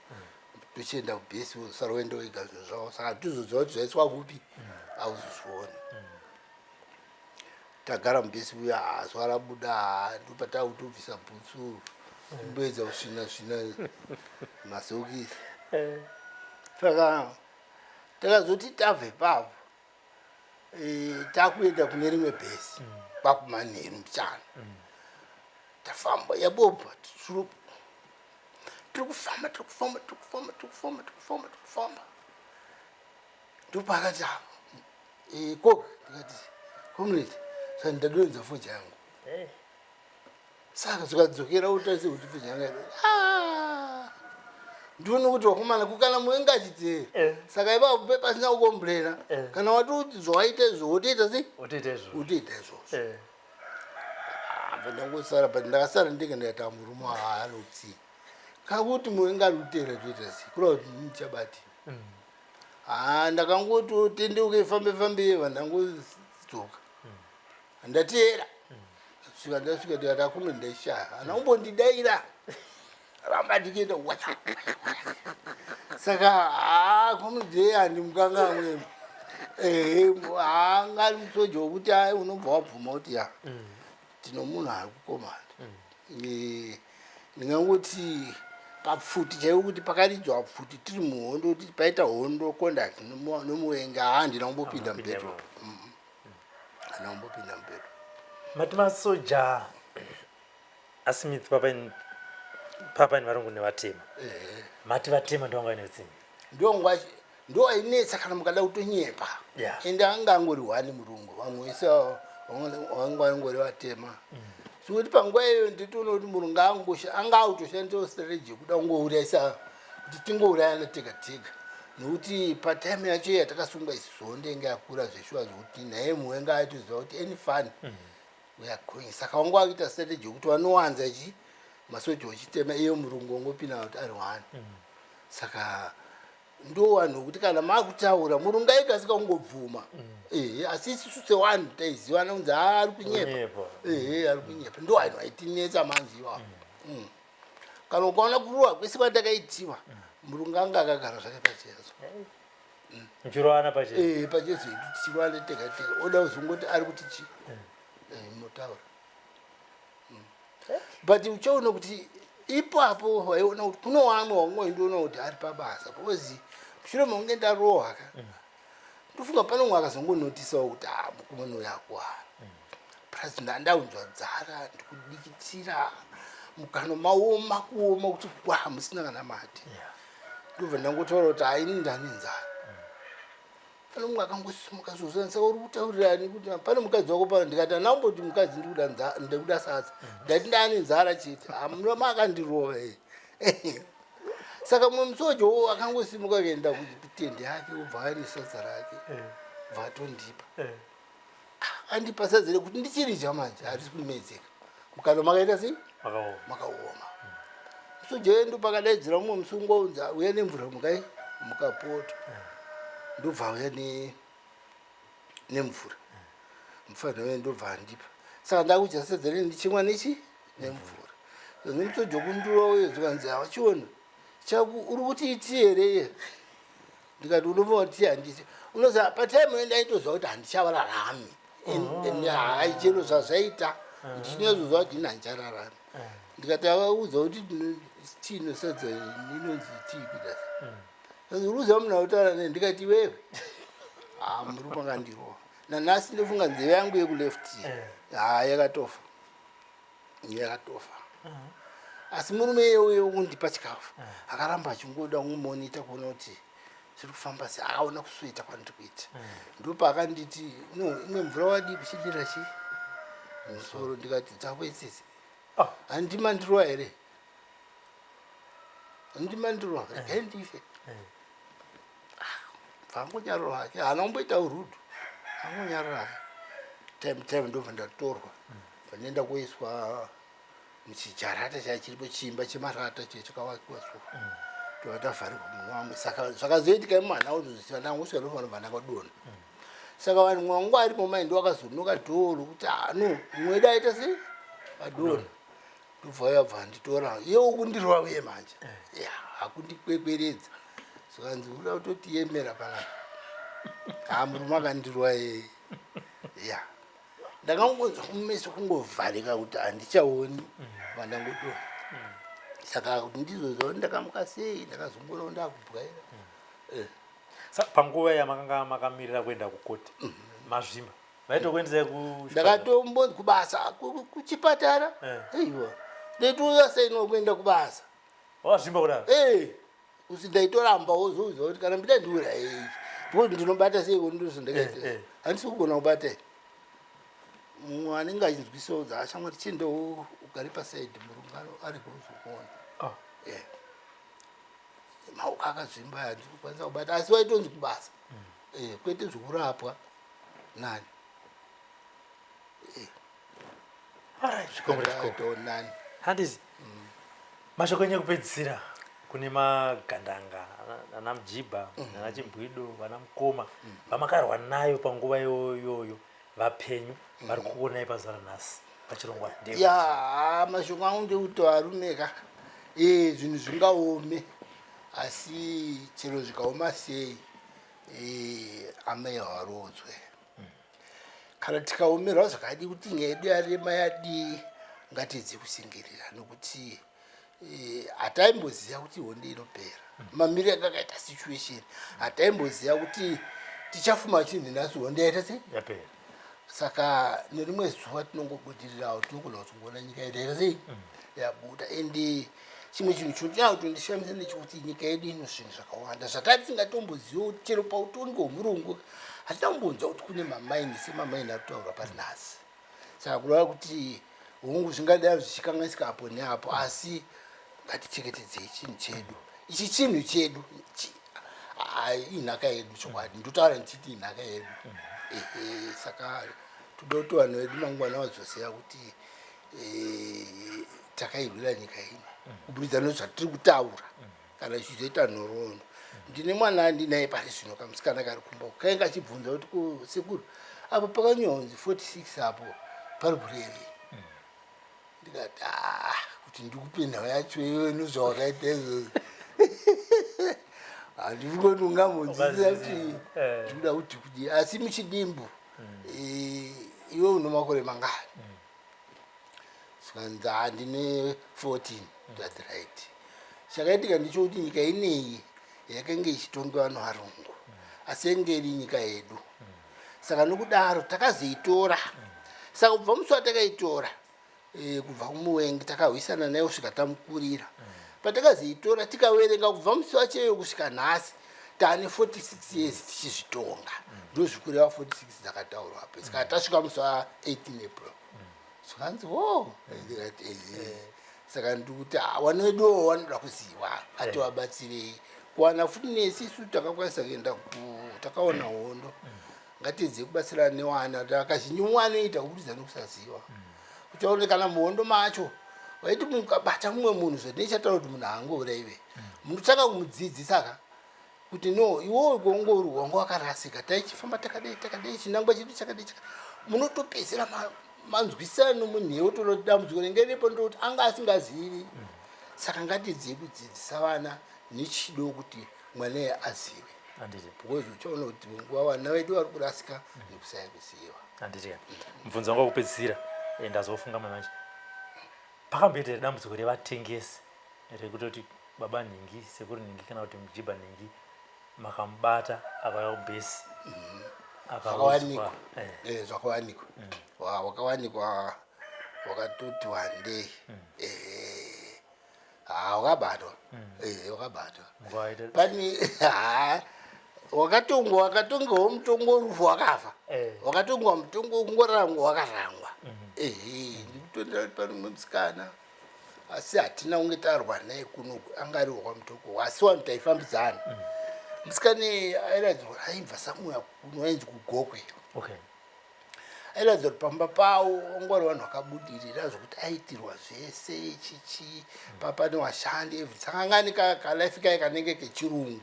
E: tochienda kubhesi usara uenda wega zvinhu zvavo saka tizoziva kuti zvaiswa kupi hauzozvioni tagara mubhesi uya zuva rabuda ndopatautobvisa bhutsu kumboedza kusvina masokisi saka takazoti tabva ipapo takuenda kune rimwe bhesi kwakumanheru muchana tafamba yabobva tiri kufamba ndopakati koga ndikati comrade saka ndadonedza foja yangu saka zvikadzokera utarise kuti foja yangu ndione kuti wakomana kukana muenga achiteera saka ipapo pasina kukomburena kana wati kuti zvawaita izvo wotoita sei wotoita izvozvo ndangosara but ndakasara ndenge ndaita murume aanotsi kakuti muenga arikutera toita sei kura kuti ndichabati ndakangoti tendeuke fambe vandangodzoka ndatera ndasvika ndikatakume ndaishaya hana kumbondidaira ramba ndichienda saka komudhee handimukanga amweni angari musoja wokuti unobva wabvuma kuti tino munhu ari kukomanda ndingangoti papfuti chaivo kuti pakaridzwa pfuti tiri muhondo kuti paita hondo conduct nomuwenga handina kumbopinda mupeto handina kumbopinda mupeto
D: mati masoja asmith papaini varungu nevatema mati vatema ndovanga inetsimbi
E: ndo ainetsa kana mukada kutonyepa ende anga angori wani murungu vamwe vese vanga vaingori vatema sokuti panguva iyo nditoona kuti murungu anga autoshandisa strategy yekuda kungourayisa kuti tingourayana tega tega nokuti patime yacho yatakasunga isizonde inge yakura zveshuwa zvokuti naye mumwe ngaatoziva kuti any fun we are going. Saka wangu akuita strategy yokuti wanowanza ichi masoja wachitema iyo murungu wangopinda kuti ari 1. Saka ndo vanhu vokuti kana maakutaura murungu aikasika kungobvuma asi isusu se1 taizivana kunzi ari kunyepa ari kunyepa ndo vanhu vaitinetsa manzi iwapo. Kana ukaona kurohwa kwese kwatakaitiwa murungu anga akagara zvake pachezo
D: muchirowana pachezo
E: pachezo itu tichirowana tega tega oda kuzongoti ari kuti chi munotaura but uchaona kuti ipapo waiona kuti kuno wamwe wangoindoona kuti ari pabasa because mushure maunge ndarohwa ndofunga pano mwe akazongonotisawo kuti mukomana uyu akuwara plus ndaunzwa dzara ndikudikitira mukano maoma kuoma kuti musina kana mati ndobva ndangotaura kuti haini ndani nzara pano mwe akangosimuka zozana saka uri kutaurirani kuti pane mukadzi wako pano ndikati anamboti mukadzi ndikuda sadza ndati ndani nzara chete makandirova saka mwe musoja akangosimuka akaenda kutende yake obva ari sadza rake bva atondipa andipa sadza rekuti ndichiridya manje harisi kumedzeka mukano makaita sei makaoma musoja wedu pakadaidzira mumwe musungo unza uya nemvura mukapota ndobva auya nemvura mufanira we ndobva andipa saka ndakuja sadza reni ndichimwa nechi nemvura nemusoja wokundura uye zikanzi hawachiona uri kuti iti here ndikati unobva kuti handiti unoziva patime ndaitozva kuti handichavararami haichero zvazvaita ndinezozva kuti handichararami ndikati avaudza kuti tino sadza inonzi tiipida uruziva munhu autaura ne ndikati wewe muri makandirowa nanhasi ndofunga nzeve yangu yekulefti yakatofa asi murume iyeuye wokundipa chikafu akaramba achingoda kumonita kuona kuti zviri kufamba sei akaona kusweta kwandiri kuita ndopaakanditi imwe mvura wadi kuchidira chi musoro ndikati dzako itsisi handimandirowa here handimandirowa regai ndife bvangonyararo hake haana kumboita urudu angonyararo hake time ndobva ndatorwa vanenda kuiswa muchijarata chachiripo chimba chemarata chakavakiwa suwa tovatavharirwa munhu wamwe saka zvakazoitika imwana uzozisiva ndangosvika ndofanobva ndakadona saka vanhu mwangu aripo maindi wakazonoka dhoro kuti hano mwedu aita sei adona ndobva yabva nditora iye wokundirwa uye manje hakundikwekweredza zvakanzi uda kutotiyemera panapa murume akandirwa ndakangonzwa kumeso kungovharika kuti handichaoni vandangodona saka kuti ndizozva kuti ndakamuka sei ndakazombonawo ndakubwaira
D: panguva yamakanga makamirira kuenda kukoti mazvimba vaitokuendesai
E: ndakatombonzi kubasa kuchipatara aiwa ndaitouya seino kuenda kubasa
D: wazvimba kudaro
E: usi ndaitoramba wozouza kuti kana mbida ndiura because ndinobata seiko ndozondakaita handisi kugona kubata mumwe anenge achinzwisawo dzaashamwati chindowo ugari pasaidi murungano aripo uzokuona maoko akazvimba handisi kukwanisa kubata asi waitonzi kubasa kwete zvokurapwa nani nani
D: handisi mashoko enye kupedzisira kune magandanga ana mujibha nana chimbwido vana mukoma vamakarwa nayo panguva yoyo vapenyu vari kuonai pazuva ranhasi pachirongwa
E: mashoko angu ndekuti varumeka zvinhu zvingaome asi chero zvikaoma sei amai harodzwe kana tikaomerwa zvakadi kuti nyaya yedu yarema yadi ngatidzi kusingirira nokuti hataimboziva kuti honde inopera mamiri akakaita situation hataimboziva kuti tichafuma chinzi nhasi honde yaita sei
D: yapera
E: saka nerimwe zuva tinongobudirirawo tinogona kuzongoona nyika yedu yaita sei yabuda ende chimwe chinhu chotina kuti ndishamisa nechekuti nyika yedu ino zvinhu zvakawanda zvatati tingatomboziva kuti chero pautongi hwomurungu hatitambounza kuti kune mamaini semamaini ari kutaurwa pari nhasi saka kureva kuti hongu zvingadai zvichikanganisika apo neapo asi ngatichengetedzei chinhu chedu ichi chinhu chedu inhaka yedu chokwadi ndotaura ndichiti inhaka yedu saka toda kuti vanhu vedu mangwana vazoziva kuti takairwira nyika ino kubudikidza nezvatiri kutaura kana ichizoita nhoroondo. Ndine mwana andinaye pari zvino kamusikana kari kumba kainge achibvunza kuti sekuru apo pakanyonzi 46 apo pari kurevei. Ndikati kuti ndikupe nhau yacho iwe nezvawakaita izvozvo handiri kuti ungamonzisa kuti ndikuda kuti kuti asi muchidimbu iwe uno makore mangani? Saka handine 14. That's right. Chakaitika ndichokuti nyika ineyi yakanga ichitongewa nevarungu asi enge iri nyika yedu. Saka nokudaro takazoitora. Saka kubva musi watakaitora kubva kumuwengi takahwisana naye kusvika tamukurira. Patakazoitora tikaverenga kubva musi wacheyo kusvika nhasi taane 46 years tichizvitonga. Ndozvikureva 46 dzakataurwa apa. Saka tasvika musi wa18 April. Skanzi saka ndikuti vana veduwo vanoda kuziva ati vabatsirei kuwana futi nesi isu takakwanisa kuenda takaona hondo ngatiedze kubatsirana nevana kazhinji mumwe anoita kubudikidza nekusaziva. Uchaone kana muhondo macho waiti mukabata mumwe munhu zvandinechataura kuti munhu haangouraive munotanga kumudzidzisa kuti no iwowo kuongorwa wanga wakarasika taichifamba takadai chinangwa chedu chakadai munotopedzera manzwisano munhewo tonoti dambudziko ringerepo ndokuti anga asingazivi. Saka ngatidzidzei kudzidzisa vana nechido kuti mwanaye azive because uchaona kuti nguva vana vedu vari kurasika nekusaya kuziva.
D: Handiti mubvunzo wangu wekupedzisira ndazofunga manje pakamboita dambudziko revatengesi rekutoti baba Ningi sekuru Ningi kana kuti Mujiba Ningi makamubata akauya kubhesi
E: zvakawanikwa zvakawanikwa wakawanikwa wakatoti wandei wakabatwa wakabatwa pani wakatongawo mutongo rufu wakafa wakatongwa mutongo kungorangwa wakarangwa ndikutondera kuti pane mumwe musikana asi hatina kunge tarwa naye kuno angari wakwamutoko asi vanhu taifambidzana. Musikana airadzwa aibva samwe kuno ainzi kugokwe airadzwa kuti pamba pawo ongori vanhu vakabudirira zvokuti aitirwa zvese chichi papane washandi sakangani kalaifi kai kanenge kechirungu.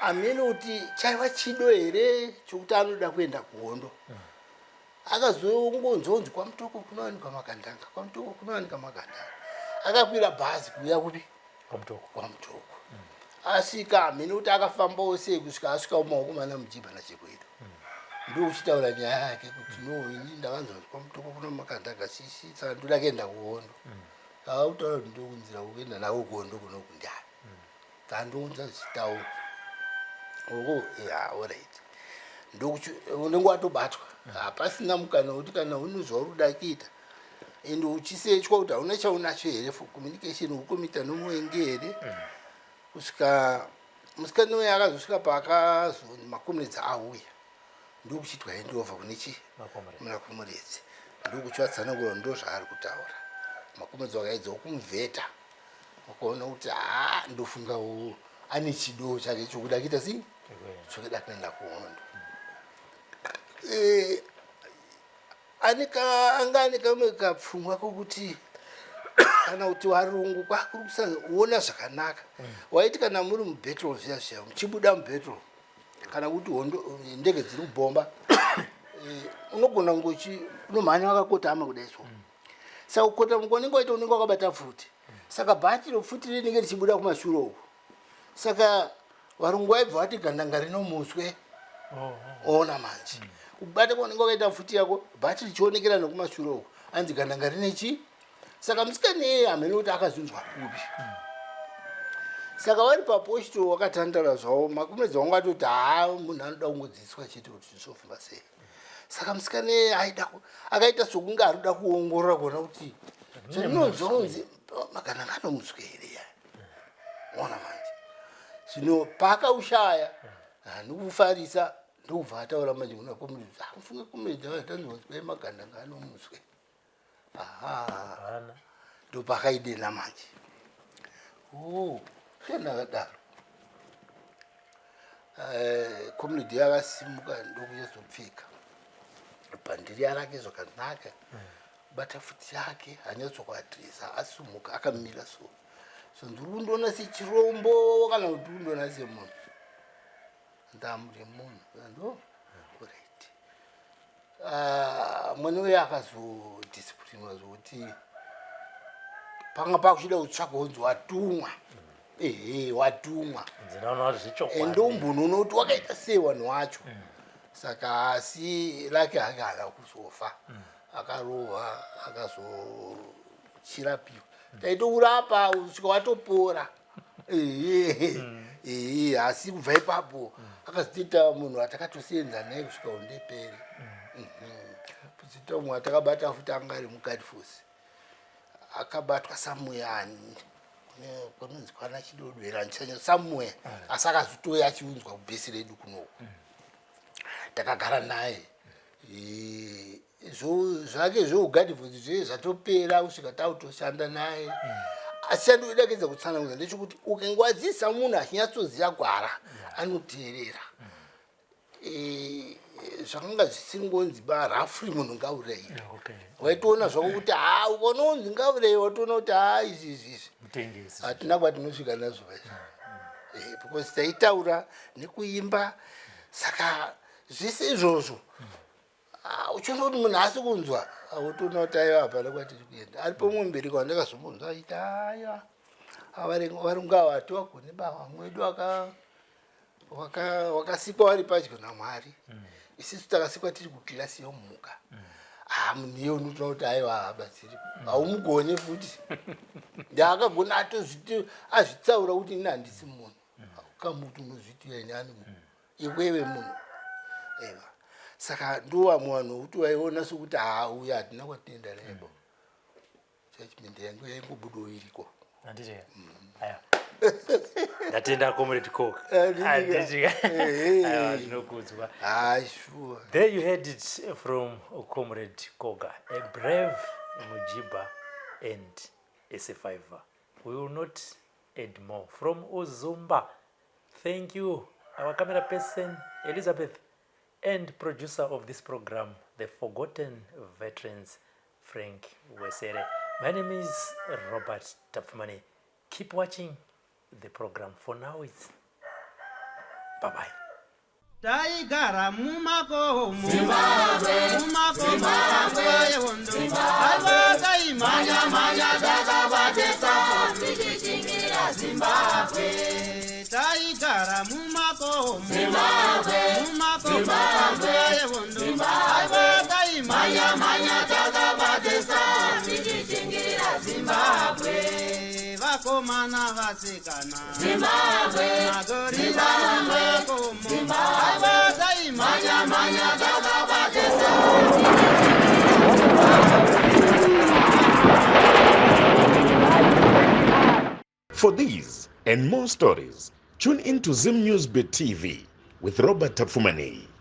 E: Amene kuti chaiva chido here chokuti anoda kuenda kuhondo akazongonzonzi kwamutoko kunowanikwa magandanga kwamutoko kunowanikwa magandanga akakwira bhazi kuuya kupi kwamutoko asvika amene kuti akafambawo sei kusvika asvika mumaoko mana Mujiba naChekwete ndokuchitaura nyaya yake kuti no ini ndakanzwa kuti kwamutoko kuno magandanga chichi saka ndoda kuenda kuhondo. Akakutaura kuti ndokunzira kuenda nawo kuhondo kuno kundani kandounza zvichitaura alright unenge watobatwa hapasina mukana kuti kana une zvauruda kuita ende uchisechwa kuti hauna chaunacho here for communication ukukomita nomuwenge here kusvika musikana uyu akazosvika paakazoni makomuredzi auya ndokuchitwa handova kunechi munakomuredzi ndokuchivatsanangura ndo zvaari kutaura. Makomuredzi wakaedzawo kumuvheta wakaona kuti ndofungawo ane chido chake chokuda kuita si chokuda kuenda kuhondo. Anga ane kamwe kapfungwa kokuti kana kuti varungu kwakuri kusaona zvakanaka waiti kana muri mubhetro zviya zviya muchibuda mubhetro kana kuti hondo ndege dziri kubhomba unogona unomhanya wakakotama kudai so. Saka kukotama konenge waita unenge wakabata futi saka bhatiro futi rinenge richibuda kumashure uku saka varungu vaibva vati gandanga rinomuswe ona manje kubata kwaunenge wakaita futi yako bhati richionekera nekumashure uku anzi gandanga rinechi. Saka musikana iye hamene kuti akazunzwa kupi. Saka vari papochito wakatandara zvavo makomuredzi wangu atoti munhu anoda kungodzidziswa chete kuti zvinofamba sei. Saka musikana iye akaita sokunge ari kuda kuongorora kuona kuti zvinonzonzi magandanga anomuswe here ona manje zvino paakaushaya nekufarisa ndokubva ataura manje kuna komuredzi mufunge komuredzi avatanzonzwe magandanga anomuswe ndopakaidena manje Ndakadaro. Community yakasimuka ndokuzopfika. Bhandiri rake zvakanaka. Bata futi yake anyatsokuadresa asumuka akamira so. So ndiri kundoona sechirombo kana kuti kundoona semunhu. Ndamuri munhu. Ndo. Alright. Mwene uyu akazodisciplinwa zvokuti panga pakuchida kutsvaga unzi watumwa. Watumwa. Ndombonoona kuti wakaita sei vanhu vacho. Saka asi lake haana kuzofa. Akarohwa akazochirapiwa. Taitourapa usvika watopora. Asi kubva ipapo akazoita munhu atakatosenza naye kusvika undeperi. Pozita umwe atakabata futi anga ari muGadforce. Akabatwa Samuyani. Kunonzi kwana chidodori anchanya Samuel. Asi akazotoya achiunzwa kubhesi redu kunoku. Takagara naye. Zvake zvoGadforce zvatopera kusvika tautoshanda naye. Asi chandinoda kutsanangura ndechekuti ukangwadzisa munhu achinyatsoziva gwara anoteerera. Zvakanga zvisingonzi rafuri munhu ngaurei. Waitoona zvako kuti ukanonzi ngaurei watoona kuti izvi hatina kwatinosvika nazvo izvi. Because taitaura nekuimba saka zvese izvozvo uchinoti munhu asi kunzwa wotoona kuti aiwa hapana kwatiri kuenda. Aripo mumwe mubereki wandakazomunzwa achiti aiwa varungu ava hativagoni baba mwedu wakasikwa vari padyo naMwari. Isusu takasikwa tiri kukilasi yomhuka. Munhu iye unotoona kuti aiwa habatsiri haumugoni futi. Ndaakagona azvitsaura kuti ini handisi munhu. Ukamuti unozvitira ini ani munhu. Iwewe munhu. Saka ndovamwe vanhu kuti vaiona sokuti uya hatina kwatienda naye. Judgment yangu yaingobudawo iriko.
D: Ndatenda Comrade Coke.
E: Sure.
D: There you heard it from Comrade Koga, a brave Mujiba and a survivor. We will not add more. From Ozumba, thank you, our camera person, Elizabeth, and producer of this program, the Forgotten Veterans, Frank Wesere. My name is Robert Tafumani. Keep watching the program. For now, it's bye-bye.
B: Taigara mumakomo yewondo alwaka imanya takabatesa tikichingira Zimbabwe. Taigara mumakomo yewondo alwaka imanya takabatesa tikichingira Zimbabwe. Vakomana vasikana Zimbabwe magori makomo alwaka imanya takabatesa.
C: For these and more stories, tune in to Zim News Bit TV with Robert Tafumani.